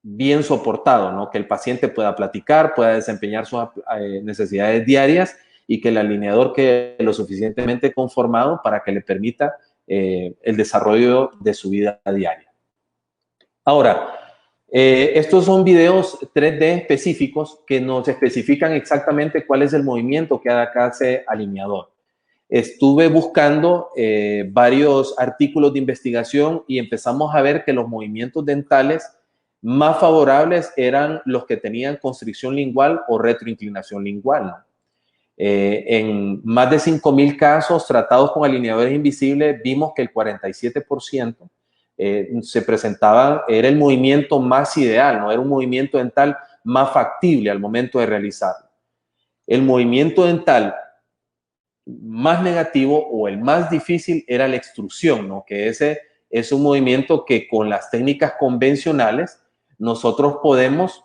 bien soportado, ¿no? Que el paciente pueda platicar, pueda desempeñar sus necesidades diarias y que el alineador quede lo suficientemente conformado para que le permita el desarrollo de su vida diaria. Ahora, estos son videos 3D específicos que nos especifican exactamente cuál es el movimiento que hace alineador. Estuve buscando varios artículos de investigación y empezamos a ver que los movimientos dentales más favorables eran los que tenían constricción lingual o retroinclinación lingual, ¿no? En más de 5,000 casos tratados con alineadores invisibles, vimos que el 47% se presentaba, era el movimiento más ideal, ¿no? Era un movimiento dental más factible al momento de realizarlo. El movimiento dental más negativo o el más difícil era la extrusión, ¿no? Que ese es un movimiento que con las técnicas convencionales nosotros podemos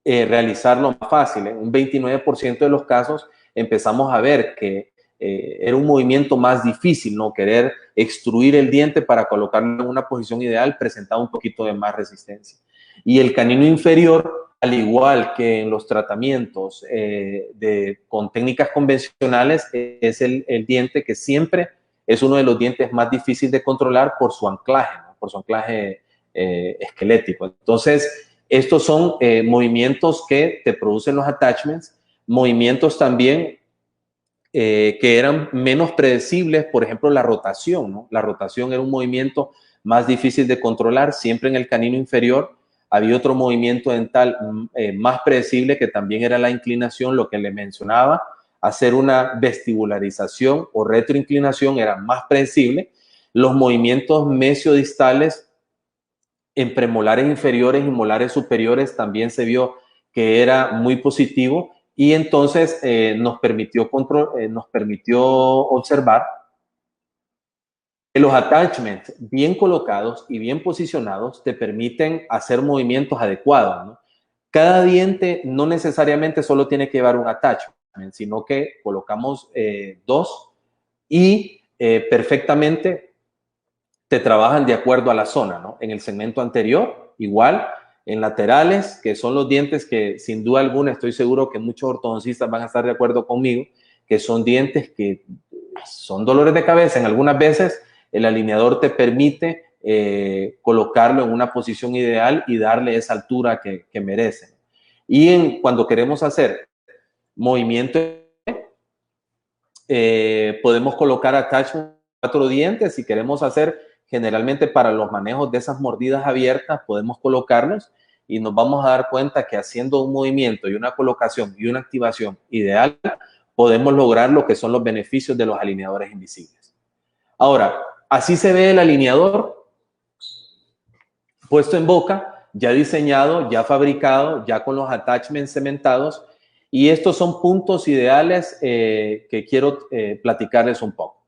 realizarlo más fácil. En un 29% de los casos empezamos a ver que era un movimiento más difícil, ¿no? Querer extruir el diente para colocarlo en una posición ideal presentaba un poquito de más resistencia. Y el canino inferior, al igual que en los tratamientos con técnicas convencionales, es el diente que siempre es uno de los dientes más difíciles de controlar por su anclaje, ¿no? Por su anclaje esquelético. Entonces, estos son movimientos que te producen los attachments, movimientos también que eran menos predecibles, por ejemplo, la rotación, ¿no? La rotación era un movimiento más difícil de controlar, siempre en el canino inferior. Había otro movimiento dental más predecible que también era la inclinación, lo que le mencionaba, hacer una vestibularización o retroinclinación era más predecible. Los movimientos mesiodistales en premolares inferiores y molares superiores también se vio que era muy positivo y entonces nos permitió observar que los attachments bien colocados y bien posicionados te permiten hacer movimientos adecuados, ¿no? Cada diente no necesariamente solo tiene que llevar un attachment, sino que colocamos dos y perfectamente te trabajan de acuerdo a la zona, ¿no? En el segmento anterior, igual, en laterales, que son los dientes que sin duda alguna estoy seguro que muchos ortodoncistas van a estar de acuerdo conmigo, que son dientes que son dolores de cabeza. En algunas veces el alineador te permite colocarlo en una posición ideal y darle esa altura que merecen. Y cuando queremos hacer movimiento, podemos colocar attachment 4 dientes. Si queremos hacer generalmente para los manejos de esas mordidas abiertas, podemos colocarlos y nos vamos a dar cuenta que haciendo un movimiento y una colocación y una activación ideal, podemos lograr lo que son los beneficios de los alineadores invisibles. Ahora, así se ve el alineador puesto en boca, ya diseñado, ya fabricado, ya con los attachments cementados. Y estos son puntos ideales que quiero platicarles un poco.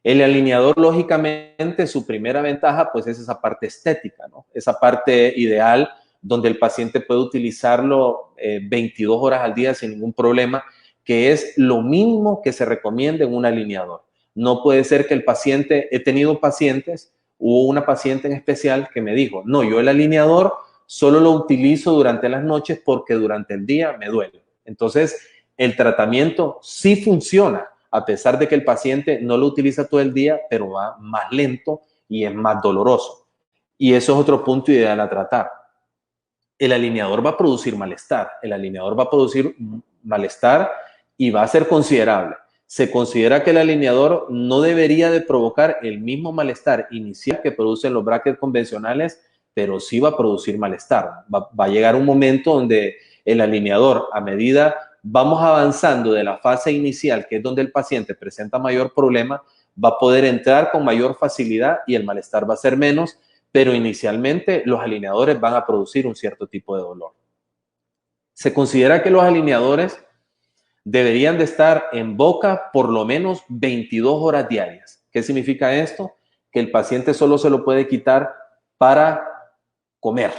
El alineador, lógicamente, su primera ventaja, pues es esa parte estética, ¿no? Esa parte ideal donde el paciente puede utilizarlo 22 horas al día sin ningún problema, que es lo mínimo que se recomienda en un alineador. No puede ser que el paciente, he tenido pacientes, hubo una paciente en especial que me dijo, no, yo el alineador solo lo utilizo durante las noches porque durante el día me duele. Entonces, el tratamiento sí funciona, a pesar de que el paciente no lo utiliza todo el día, pero va más lento y es más doloroso. Y eso es otro punto ideal a tratar. El alineador va a producir malestar. El alineador va a producir malestar y va a ser considerable. Se considera que el alineador no debería de provocar el mismo malestar inicial que producen los brackets convencionales, pero sí va a producir malestar. Va a llegar un momento donde el alineador, a medida vamos avanzando de la fase inicial, que es donde el paciente presenta mayor problema, va a poder entrar con mayor facilidad y el malestar va a ser menos, pero inicialmente los alineadores van a producir un cierto tipo de dolor. Se considera que los alineadores deberían de estar en boca por lo menos 22 horas diarias. ¿Qué significa esto? Que el paciente solo se lo puede quitar para comer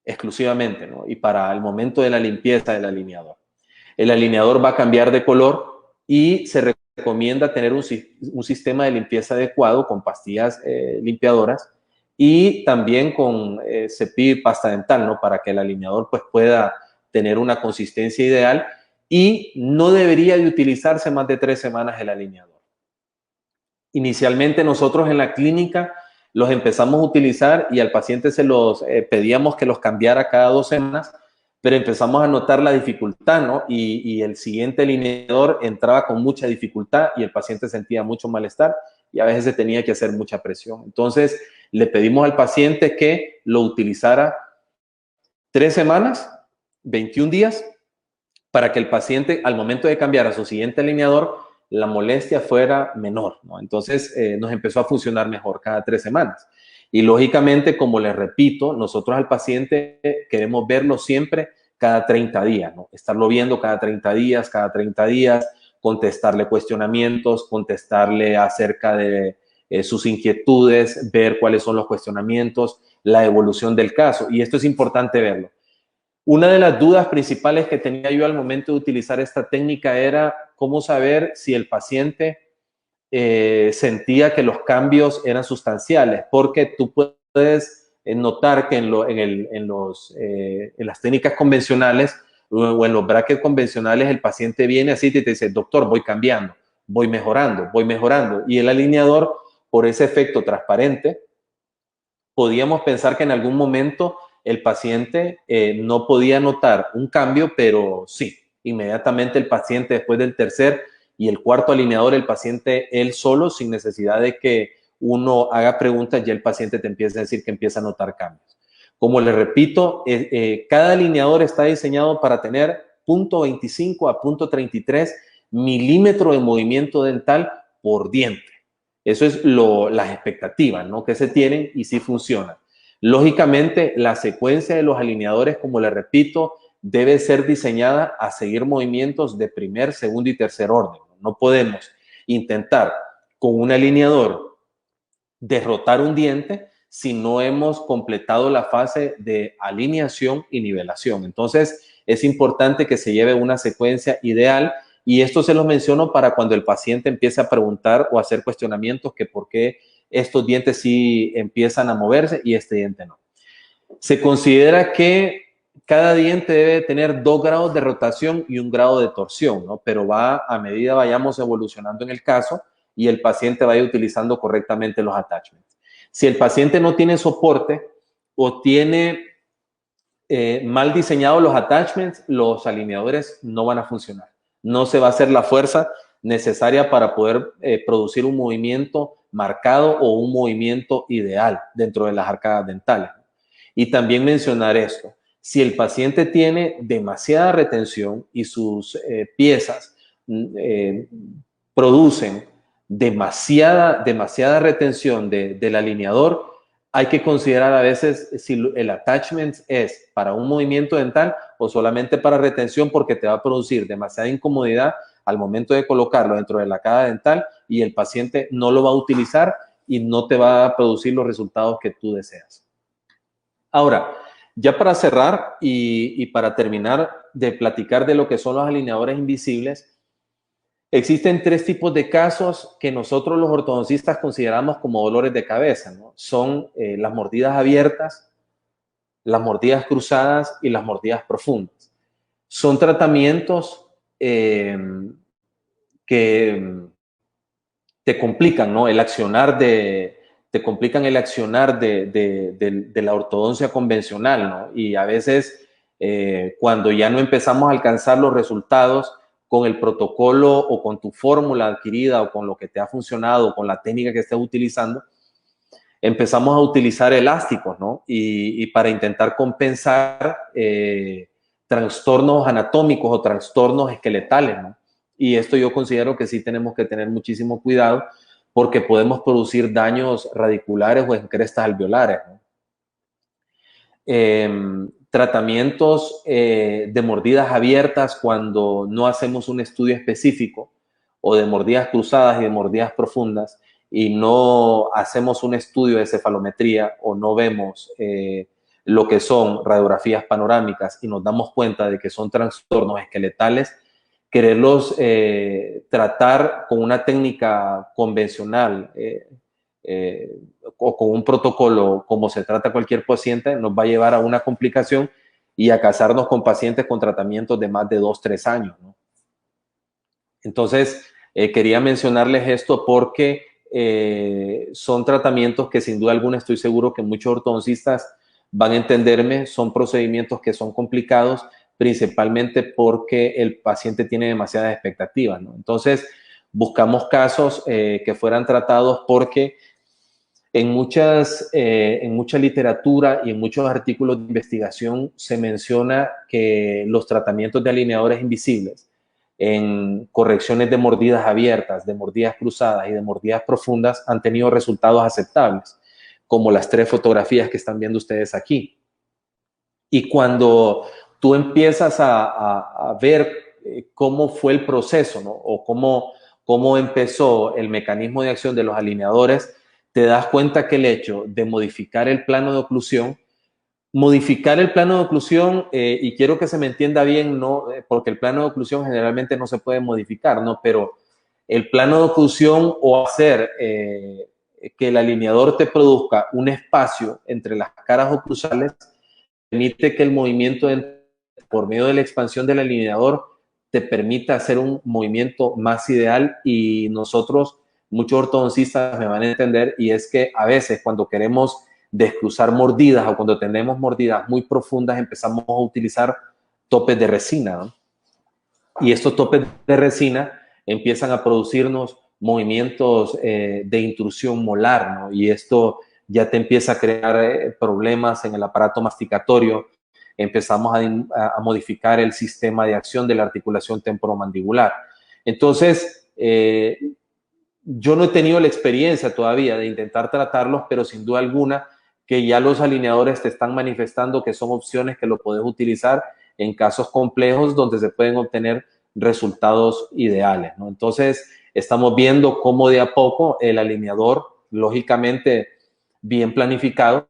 exclusivamente, ¿no? Y para el momento de la limpieza del alineador. El alineador va a cambiar de color y se recomienda tener un sistema de limpieza adecuado con pastillas limpiadoras y también con cepillo y pasta dental, ¿no? Para que el alineador pues, pueda tener una consistencia ideal, y no debería de utilizarse más de 3 semanas el alineador. Inicialmente nosotros en la clínica los empezamos a utilizar y al paciente se los pedíamos que los cambiara cada 2 semanas, pero empezamos a notar la dificultad, ¿no? Y el siguiente alineador entraba con mucha dificultad y el paciente sentía mucho malestar y a veces se tenía que hacer mucha presión. Entonces le pedimos al paciente que lo utilizara 3 semanas, 21 días, para que el paciente al momento de cambiar a su siguiente alineador la molestia fuera menor, ¿no? Entonces nos empezó a funcionar mejor cada 3 semanas. Y lógicamente, como les repito, nosotros al paciente queremos verlo siempre cada 30 días, ¿no? Estarlo viendo cada 30 días, contestarle cuestionamientos, contestarle acerca de sus inquietudes, ver cuáles son los cuestionamientos, la evolución del caso. Y esto es importante verlo. Una de las dudas principales que tenía yo al momento de utilizar esta técnica era cómo saber si el paciente sentía que los cambios eran sustanciales, porque tú puedes notar que en las técnicas convencionales o en los brackets convencionales el paciente viene así y te dice, doctor, voy cambiando, voy mejorando. Y el alineador, por ese efecto transparente, podíamos pensar que en algún momento el paciente no podía notar un cambio, pero sí, inmediatamente el paciente después del tercer y el cuarto alineador, el paciente él solo, sin necesidad de que uno haga preguntas, ya el paciente te empieza a decir que empieza a notar cambios. Como les repito, cada alineador está diseñado para tener 0.25 a 0.33 milímetros de movimiento dental por diente. Eso es las expectativas, ¿no? Que se tienen y sí funcionan. Lógicamente, la secuencia de los alineadores, como les repito, debe ser diseñada a seguir movimientos de primer, segundo y tercer orden. No podemos intentar con un alineador derrotar un diente si no hemos completado la fase de alineación y nivelación. Entonces, es importante que se lleve una secuencia ideal, y esto se los menciono para cuando el paciente empiece a preguntar o a hacer cuestionamientos que por qué estos dientes sí empiezan a moverse y este diente no. Se considera que cada diente debe tener 2 grados de rotación y 1 grado de torsión, ¿no? Pero va a medida vayamos evolucionando en el caso y el paciente vaya utilizando correctamente los attachments. Si el paciente no tiene soporte o tiene mal diseñados los attachments, los alineadores no van a funcionar. No se va a hacer la fuerza necesaria para poder producir un movimiento marcado o un movimiento ideal dentro de las arcadas dentales. Y también mencionar esto: si el paciente tiene demasiada retención y sus piezas producen demasiada retención del alineador, hay que considerar a veces si el attachment es para un movimiento dental o solamente para retención, porque te va a producir demasiada incomodidad al momento de colocarlo dentro de la arcada dental y el paciente no lo va a utilizar y no te va a producir los resultados que tú deseas. Ahora, ya para cerrar y para terminar de platicar de lo que son los alineadores invisibles, existen 3 tipos de casos que nosotros los ortodoncistas consideramos como dolores de cabeza, ¿no? Son las mordidas abiertas, las mordidas cruzadas y las mordidas profundas. Son tratamientos que te complican, ¿no? Te complican el accionar de la ortodoncia convencional, ¿no? Y a veces cuando ya no empezamos a alcanzar los resultados con el protocolo o con tu fórmula adquirida o con lo que te ha funcionado, con la técnica que estés utilizando, empezamos a utilizar elásticos, ¿no? Y para intentar compensar trastornos anatómicos o trastornos esqueletales, ¿no? Y esto yo considero que sí tenemos que tener muchísimo cuidado, porque podemos producir daños radiculares o en crestas alveolares, ¿no? Tratamientos de mordidas abiertas cuando no hacemos un estudio específico, o de mordidas cruzadas y de mordidas profundas, y no hacemos un estudio de cefalometría o no vemos lo que son radiografías panorámicas y nos damos cuenta de que son trastornos esqueletales, quererlos tratar con una técnica convencional o con un protocolo como se trata cualquier paciente, nos va a llevar a una complicación y a casarnos con pacientes con tratamientos de más de 2, 3 años, ¿no? Entonces, quería mencionarles esto porque son tratamientos que sin duda alguna estoy seguro que muchos ortodoncistas van a entenderme, son procedimientos que son complicados, principalmente porque el paciente tiene demasiadas expectativas, ¿no? Entonces, buscamos casos que fueran tratados porque en mucha literatura y en muchos artículos de investigación se menciona que los tratamientos de alineadores invisibles en correcciones de mordidas abiertas, de mordidas cruzadas y de mordidas profundas han tenido resultados aceptables, como las 3 fotografías que están viendo ustedes aquí. Y cuando tú empiezas a ver cómo fue el proceso, ¿no? O cómo empezó el mecanismo de acción de los alineadores, te das cuenta que el hecho de modificar el plano de oclusión, y quiero que se me entienda bien, no, porque el plano de oclusión generalmente no se puede modificar, ¿no? Pero el plano de oclusión o hacer que el alineador te produzca un espacio entre las caras oclusales permite que el movimiento por medio de la expansión del alineador te permita hacer un movimiento más ideal, y nosotros, muchos ortodoncistas me van a entender, y es que a veces cuando queremos descruzar mordidas o cuando tenemos mordidas muy profundas empezamos a utilizar topes de resina, ¿no? Y estos topes de resina empiezan a producirnos movimientos de intrusión molar, ¿no? Y esto ya te empieza a crear problemas en el aparato masticatorio. Empezamos a modificar el sistema de acción de la articulación temporomandibular. Entonces, yo no he tenido la experiencia todavía de intentar tratarlos, pero sin duda alguna que ya los alineadores te están manifestando que son opciones que lo puedes utilizar en casos complejos donde se pueden obtener resultados ideales, ¿no? Entonces, estamos viendo cómo de a poco el alineador, lógicamente bien planificado,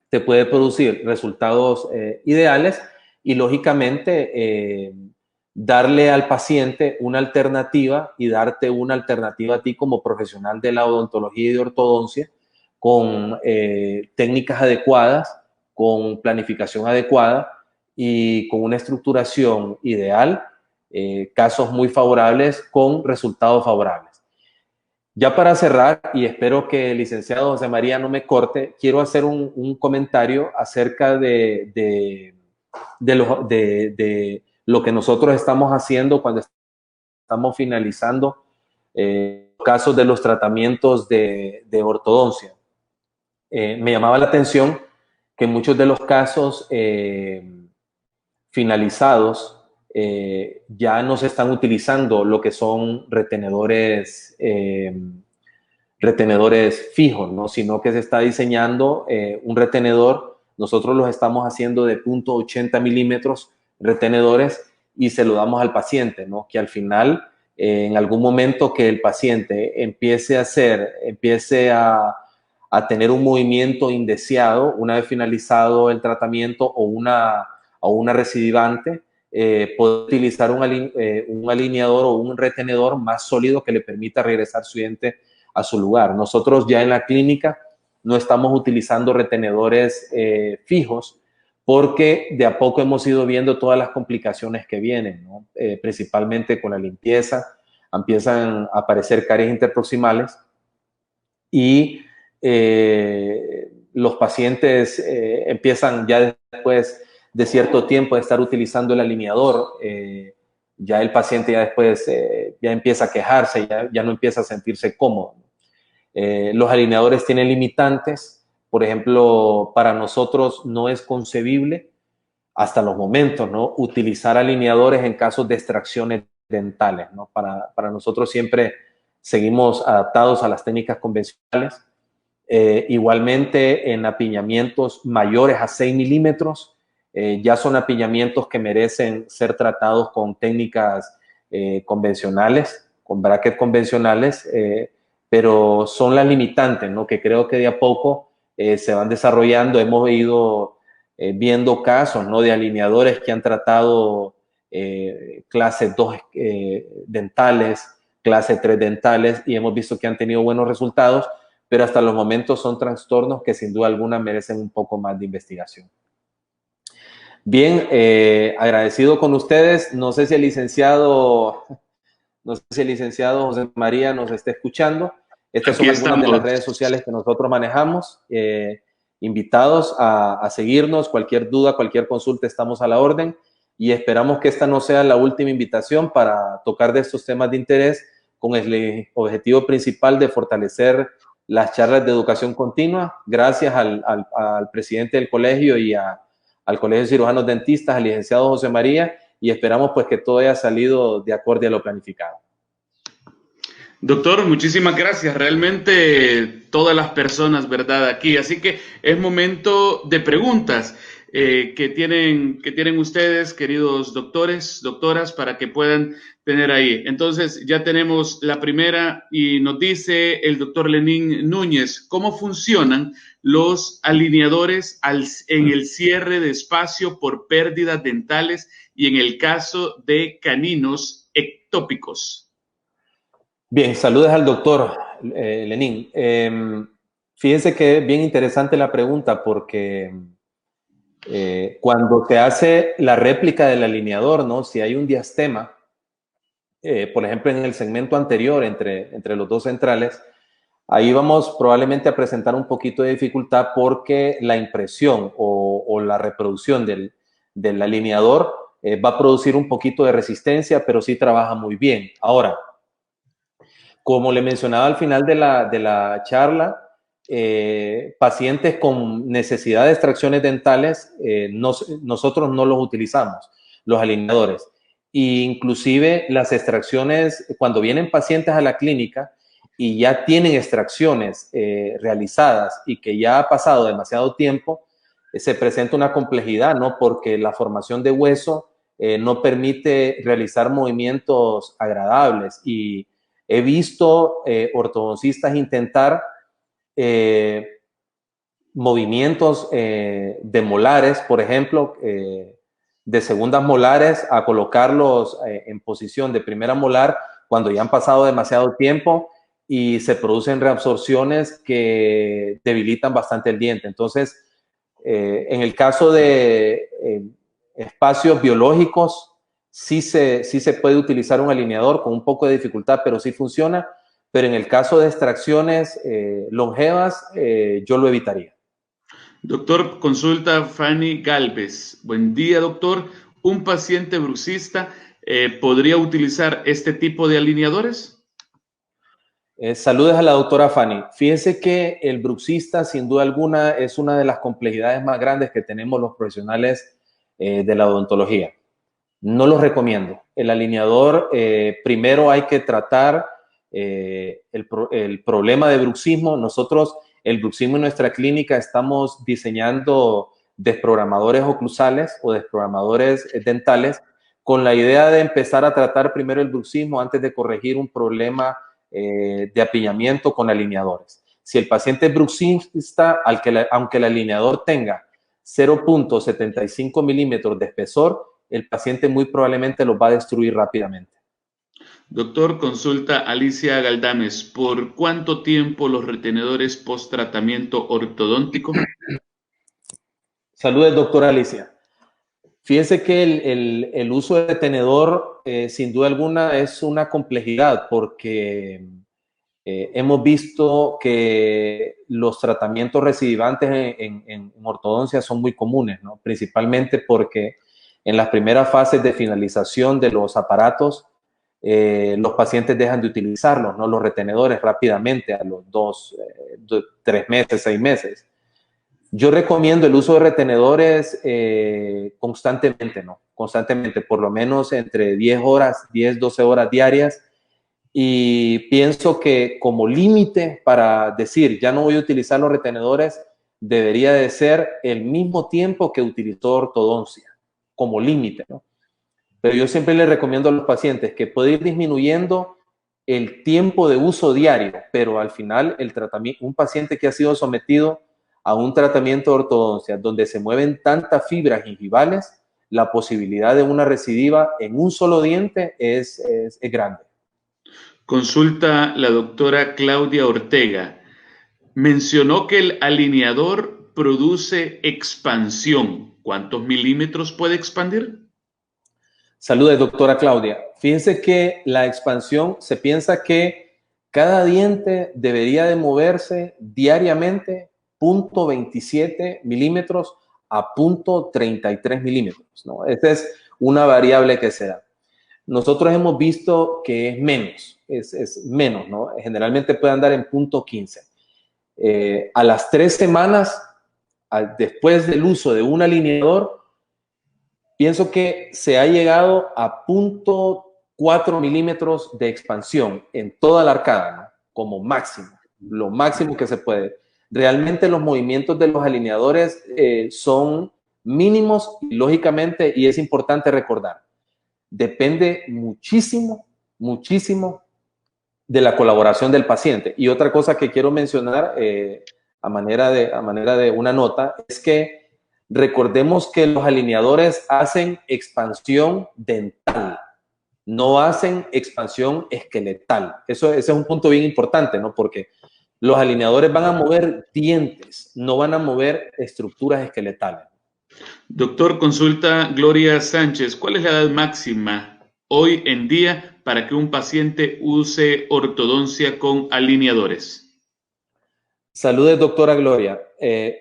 te puede producir resultados ideales y lógicamente darle al paciente una alternativa y darte una alternativa a ti como profesional de la odontología y de ortodoncia con técnicas adecuadas, con planificación adecuada y con una estructuración ideal, casos muy favorables con resultados favorables. Ya para cerrar, y espero que el licenciado José María no me corte, quiero hacer un comentario acerca de lo que nosotros estamos haciendo cuando estamos finalizando casos de los tratamientos de ortodoncia. Me llamaba la atención que muchos de los casos finalizados ya no se están utilizando lo que son retenedores fijos, ¿no? Sino que se está diseñando un retenedor. Nosotros los estamos haciendo de 0.80 milímetros retenedores y se lo damos al paciente, ¿no? Que al final, en algún momento que el paciente empiece a tener un movimiento indeseado, una vez finalizado el tratamiento o una recidivante, puede utilizar un alineador o un retenedor más sólido que le permita regresar su diente a su lugar. Nosotros ya en la clínica no estamos utilizando retenedores fijos porque de a poco hemos ido viendo todas las complicaciones que vienen, ¿no? Principalmente con la limpieza, empiezan a aparecer caries interproximales y los pacientes empiezan ya después de cierto tiempo de estar utilizando el alineador, ya el paciente ya después ya empieza a quejarse, ya no empieza a sentirse cómodo. Los alineadores tienen limitantes. Por ejemplo, para nosotros no es concebible hasta los momentos, ¿no?, utilizar alineadores en casos de extracciones dentales, ¿no? Para nosotros siempre seguimos adaptados a las técnicas convencionales. Igualmente en apiñamientos mayores a 6 milímetros, ya son apiñamientos que merecen ser tratados con técnicas convencionales, con brackets convencionales, pero son las limitantes, ¿no? Que creo que de a poco se van desarrollando. Hemos ido viendo casos, ¿no? De alineadores que han tratado clase 2 dentales, clase 3 dentales, y hemos visto que han tenido buenos resultados, pero hasta los momentos son trastornos que sin duda alguna merecen un poco más de investigación. Bien, agradecido con ustedes. No sé si el licenciado José María nos está escuchando. Estas son algunas de las redes sociales que nosotros manejamos. Invitados a seguirnos. Cualquier duda, cualquier consulta, estamos a la orden. Y esperamos que esta no sea la última invitación para tocar de estos temas de interés, con el objetivo principal de fortalecer las charlas de educación continua. Gracias al presidente del colegio y al Colegio de Cirujanos Dentistas, al licenciado José María, y esperamos pues que todo haya salido de acuerdo a lo planificado. Doctor, muchísimas gracias. Realmente todas las personas, ¿verdad? Aquí. Así que es momento de preguntas que tienen ustedes, queridos doctores, doctoras, para que puedan tener ahí. Entonces, ya tenemos la primera y nos dice el doctor Lenín Núñez, ¿cómo funcionan los alineadores en el cierre de espacio por pérdidas dentales y en el caso de caninos ectópicos? Bien, saludos al doctor Lenín. Fíjense que es bien interesante la pregunta porque cuando se hace la réplica del alineador, ¿no? Si hay un diastema, por ejemplo, en el segmento anterior entre los dos centrales, ahí vamos probablemente a presentar un poquito de dificultad porque la impresión o la reproducción del alineador va a producir un poquito de resistencia, pero sí trabaja muy bien. Ahora, como le mencionaba al final de la charla, pacientes con necesidad de extracciones dentales, nosotros no los utilizamos, los alineadores. E inclusive las extracciones, cuando vienen pacientes a la clínica y ya tienen extracciones realizadas y que ya ha pasado demasiado tiempo, se presenta una complejidad, ¿no? Porque la formación de hueso no permite realizar movimientos agradables, y he visto ortodoncistas intentar movimientos de molares, por ejemplo, de segundas molares, a colocarlos en posición de primera molar cuando ya han pasado demasiado tiempo y se producen reabsorciones que debilitan bastante el diente. Entonces, en el caso de espacios biológicos, sí se puede utilizar un alineador con un poco de dificultad, pero sí funciona. Pero en el caso de extracciones longevas, yo lo evitaría. Doctor, consulta Fanny Galvez. Buen día, doctor. ¿Un paciente bruxista podría utilizar este tipo de alineadores? Saludos a la doctora Fanny. Fíjese que el bruxista, sin duda alguna, es una de las complejidades más grandes que tenemos los profesionales de la odontología. No los recomiendo. El alineador, primero hay que tratar el problema de bruxismo. Nosotros, el bruxismo en nuestra clínica, estamos diseñando desprogramadores oclusales o desprogramadores dentales con la idea de empezar a tratar primero el bruxismo antes de corregir un problema de apiñamiento con alineadores. Si el paciente es bruxista, aunque el alineador tenga 0.75 milímetros de espesor, el paciente muy probablemente los va a destruir rápidamente. Doctor, consulta Alicia Galdames. ¿Por cuánto tiempo los retenedores post-tratamiento ortodóntico? Saludos, doctora Alicia. Fíjense que el uso de retenedor, sin duda alguna, es una complejidad porque hemos visto que los tratamientos recidivantes en ortodoncia son muy comunes, ¿no? Principalmente porque en las primeras fases de finalización de los aparatos, los pacientes dejan de utilizarlos, ¿no? Los retenedores rápidamente, a los 3 meses, 6 meses. Yo recomiendo el uso de retenedores constantemente, ¿no? Constantemente, por lo menos entre 10 horas, 10, 12 horas diarias. Y pienso que como límite para decir ya no voy a utilizar los retenedores debería de ser el mismo tiempo que utilizó ortodoncia, como límite, ¿no? Pero yo siempre le recomiendo a los pacientes que puede ir disminuyendo el tiempo de uso diario, pero al final el tratamiento, un paciente que ha sido sometido a un tratamiento de ortodoncia donde se mueven tantas fibras gingivales, la posibilidad de una recidiva en un solo diente es grande. Consulta la doctora Claudia Ortega. Mencionó que el alineador produce expansión. ¿Cuántos milímetros puede expandir? Saludos, doctora Claudia. Fíjense que la expansión, se piensa que cada diente debería de moverse diariamente 0.27 milímetros a 0.33 milímetros, ¿no? Esta es una variable que se da. Nosotros hemos visto que es menos, es menos, ¿no? Generalmente puede andar en 0.15. A las 3 semanas, después del uso de un alineador, pienso que se ha llegado a 0.4 milímetros de expansión en toda la arcada, ¿no? Como máximo, lo máximo que se puede. Realmente los movimientos de los alineadores son mínimos, lógicamente, y es importante recordar, depende muchísimo, muchísimo de la colaboración del paciente. Y otra cosa que quiero mencionar a manera de una nota es que recordemos que los alineadores hacen expansión dental, no hacen expansión esqueletal. Ese es un punto bien importante, ¿no? Porque los alineadores van a mover dientes, no van a mover estructuras esqueletales. Doctor, consulta Gloria Sánchez. ¿Cuál es la edad máxima hoy en día para que un paciente use ortodoncia con alineadores? Saludos, doctora Gloria.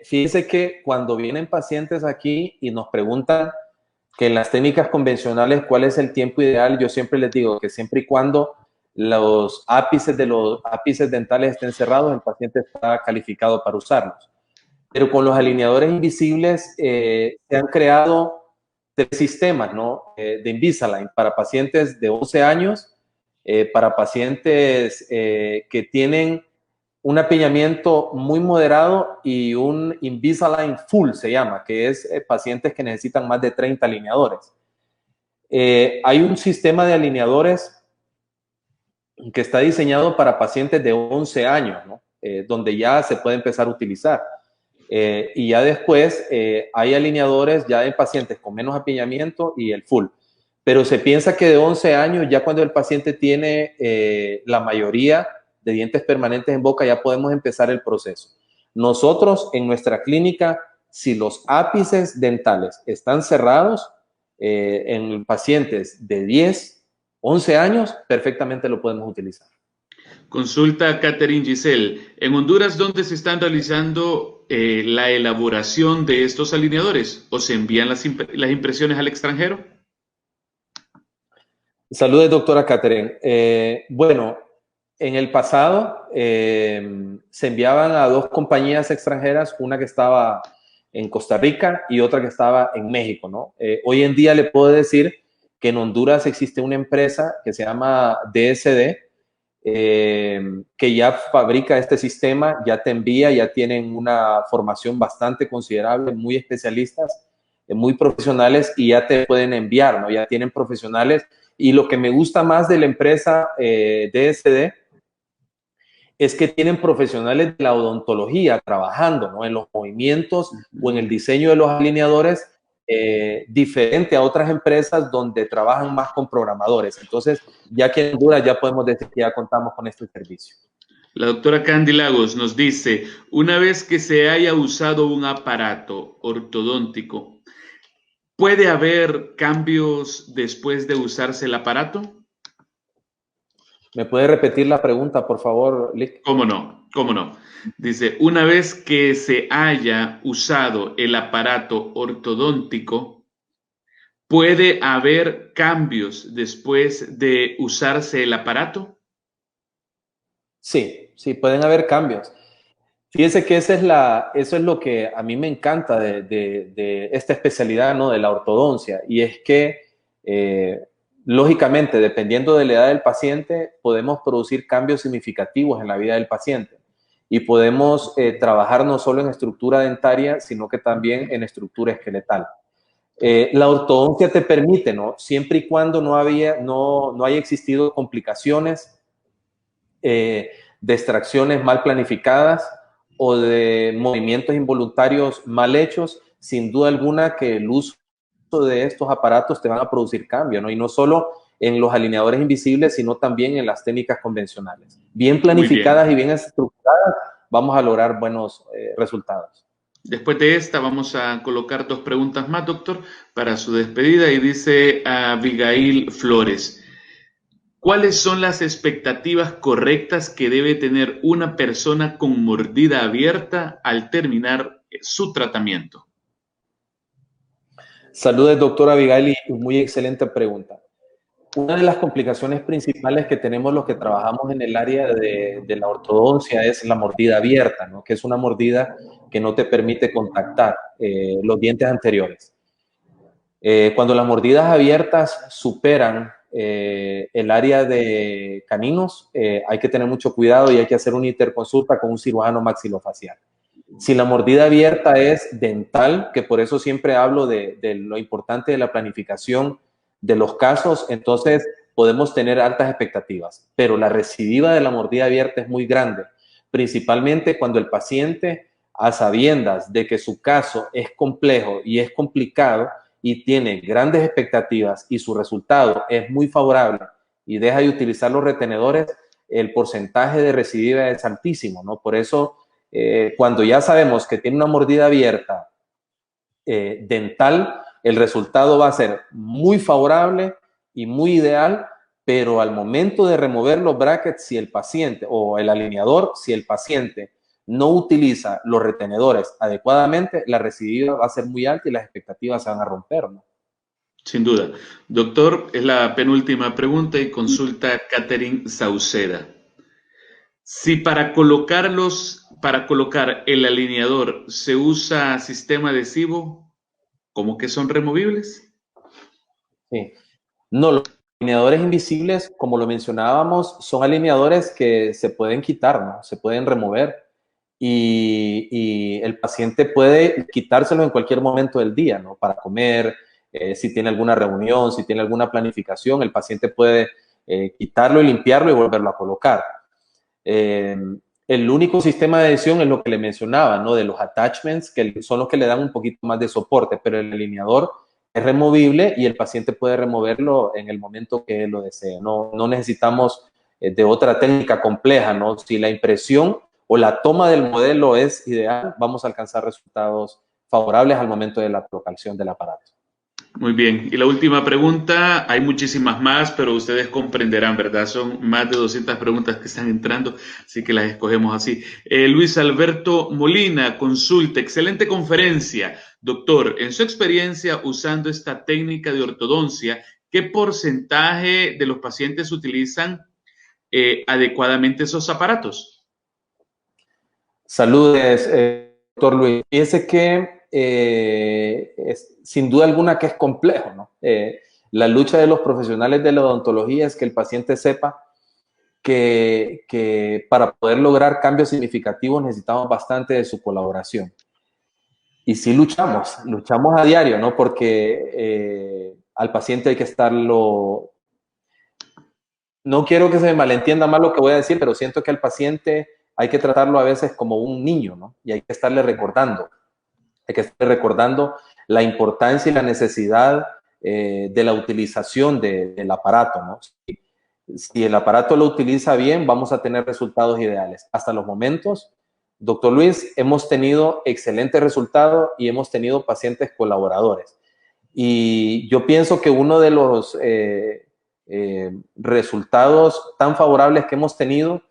Fíjese que cuando vienen pacientes aquí y nos preguntan que en las técnicas convencionales cuál es el tiempo ideal, yo siempre les digo que siempre y cuando los ápices dentales estén cerrados, el paciente está calificado para usarlos. Pero con los alineadores invisibles se han creado 3 sistemas, ¿no? De Invisalign para pacientes de 11 años, para pacientes que tienen un apiñamiento muy moderado y un Invisalign Full se llama, que es pacientes que necesitan más de 30 alineadores. Hay un sistema de alineadores que está diseñado para pacientes de 11 años, ¿no? Donde ya se puede empezar a utilizar. Y ya después hay alineadores ya en pacientes con menos apiñamiento y el full. Pero se piensa que de 11 años, ya cuando el paciente tiene la mayoría de dientes permanentes en boca, ya podemos empezar el proceso. Nosotros en nuestra clínica, si los ápices dentales están cerrados en pacientes de 10, 11 años, perfectamente lo podemos utilizar. Consulta a Catherine Giselle. En Honduras, ¿dónde se están realizando la elaboración de estos alineadores? ¿O se envían las impresiones al extranjero? Saludos, doctora Catherine. Bueno, en el pasado se enviaban a 2 compañías extranjeras, una que estaba en Costa Rica y otra que estaba en México, ¿no? Hoy en día le puedo decir que en Honduras existe una empresa que se llama DSD, que ya fabrica este sistema, ya te envía, ya tienen una formación bastante considerable, muy especialistas, muy profesionales y ya te pueden enviar, ¿no? Ya tienen profesionales. Y lo que me gusta más de la empresa DSD es que tienen profesionales de la odontología trabajando, ¿no? En los movimientos o en el diseño de los alineadores, diferente a otras empresas donde trabajan más con programadores. Entonces, ya que en Honduras ya podemos decir que ya contamos con este servicio. La doctora Candy Lagos nos dice, una vez que se haya usado un aparato ortodóntico, ¿puede haber cambios después de usarse el aparato? ¿Me puede repetir la pregunta, por favor, Lick? ¿Cómo no? ¿Cómo no? Dice, una vez que se haya usado el aparato ortodóntico, ¿puede haber cambios después de usarse el aparato? Sí, sí, pueden haber cambios. Fíjese que eso es lo que a mí me encanta de esta especialidad, ¿no? De la ortodoncia, y es que lógicamente, dependiendo de la edad del paciente, podemos producir cambios significativos en la vida del paciente y podemos trabajar no solo en estructura dentaria, sino que también en estructura esqueletal. La ortodoncia te permite, ¿no? Siempre y cuando no haya existido complicaciones de extracciones mal planificadas o de movimientos involuntarios mal hechos, sin duda alguna que el uso de estos aparatos te van a producir cambio, ¿no? Y no solo en los alineadores invisibles, sino también en las técnicas convencionales. Bien planificadas y bien estructuradas, vamos a lograr buenos resultados. Después de esta vamos a colocar 2 preguntas más, doctor, para su despedida. Y dice Abigail Flores: ¿cuáles son las expectativas correctas que debe tener una persona con mordida abierta al terminar su tratamiento? Saludos, doctora Abigail, y muy excelente pregunta. Una de las complicaciones principales que tenemos los que trabajamos en el área de la ortodoncia es la mordida abierta, ¿no? Que es una mordida que no te permite contactar los dientes anteriores. Cuando las mordidas abiertas superan el área de caninos, hay que tener mucho cuidado y hay que hacer una interconsulta con un cirujano maxilofacial. Si la mordida abierta es dental, que por eso siempre hablo de lo importante de la planificación de los casos, entonces podemos tener altas expectativas, pero la recidiva de la mordida abierta es muy grande, principalmente cuando el paciente, a sabiendas de que su caso es complejo y es complicado y tiene grandes expectativas y su resultado es muy favorable y deja de utilizar los retenedores, el porcentaje de recidiva es altísimo, ¿no? Por eso, cuando ya sabemos que tiene una mordida abierta dental, el resultado va a ser muy favorable y muy ideal, pero al momento de remover los brackets, si el paciente o el alineador, si el paciente no utiliza los retenedores adecuadamente, la recidiva va a ser muy alta y las expectativas se van a romper, ¿no? Sin duda. Doctor, es la penúltima pregunta y consulta Catherine Sauceda. Si para colocar el alineador se usa sistema adhesivo, ¿cómo que son removibles? Sí. No, los alineadores invisibles, como lo mencionábamos, son alineadores que se pueden quitar, ¿no? Se pueden remover y el paciente puede quitárselo en cualquier momento del día, ¿no? Para comer, si tiene alguna reunión, si tiene alguna planificación, el paciente puede quitarlo y limpiarlo y volverlo a colocar. El único sistema de adhesión es lo que le mencionaba, ¿no? De los attachments, que son los que le dan un poquito más de soporte, pero el alineador es removible y el paciente puede removerlo en el momento que él lo desee. No necesitamos de otra técnica compleja, ¿no? Si la impresión o la toma del modelo es ideal, vamos a alcanzar resultados favorables al momento de la colocación del aparato. Muy bien. Y la última pregunta, hay muchísimas más, pero ustedes comprenderán, ¿verdad? Son más de 200 preguntas que están entrando, así que las escogemos así. Luis Alberto Molina, consulta, excelente conferencia. Doctor, en su experiencia usando esta técnica de ortodoncia, ¿qué porcentaje de los pacientes utilizan adecuadamente esos aparatos? Saludes, doctor Luis. Fíjese que sin duda alguna que es complejo, ¿no? La lucha de los profesionales de la odontología es que el paciente sepa que para poder lograr cambios significativos necesitamos bastante de su colaboración. Y sí luchamos a diario, ¿no? Porque al paciente hay que estarlo... No quiero que se me malentienda mal lo que voy a decir, pero siento que al paciente hay que tratarlo a veces como un niño, ¿no? Y hay que estarle recordando. Hay que estarle recordando la importancia y la necesidad de la utilización del aparato, ¿no? Si el aparato lo utiliza bien, vamos a tener resultados ideales. Hasta los momentos, doctor Luis, hemos tenido excelentes resultados y hemos tenido pacientes colaboradores. Y yo pienso que uno de los resultados tan favorables que hemos tenido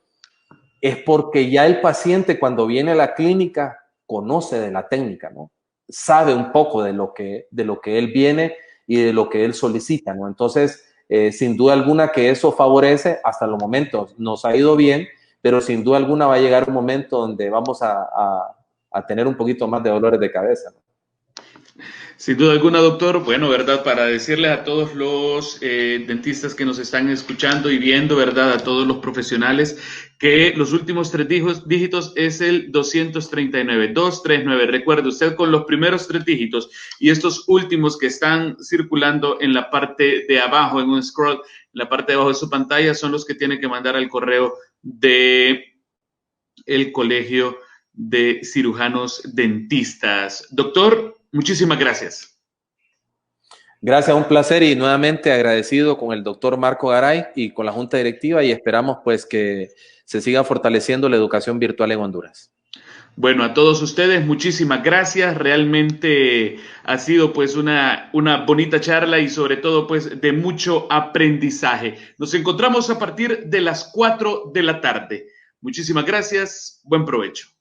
es porque ya el paciente cuando viene a la clínica conoce de la técnica, ¿no? Sabe un poco de lo que él viene y de lo que él solicita, ¿no? Entonces, sin duda alguna que eso favorece, hasta los momentos nos ha ido bien, pero sin duda alguna va a llegar un momento donde vamos a tener un poquito más de dolores de cabeza, ¿no? Sin duda alguna, doctor. Bueno, ¿verdad? Para decirles a todos los dentistas que nos están escuchando y viendo, ¿verdad? A todos los profesionales, que los últimos tres dígitos es el 239, 239. Recuerde usted con los primeros tres dígitos y estos últimos que están circulando en la parte de abajo, en un scroll, en la parte de abajo de su pantalla, son los que tiene que mandar al correo de el Colegio de Cirujanos Dentistas. Doctor, muchísimas gracias. Gracias, un placer y nuevamente agradecido con el doctor Marco Garay y con la Junta Directiva y esperamos pues que se siga fortaleciendo la educación virtual en Honduras. Bueno, a todos ustedes, muchísimas gracias. Realmente ha sido pues una bonita charla y sobre todo pues de mucho aprendizaje. Nos encontramos a partir de las 4 de la tarde. Muchísimas gracias. Buen provecho.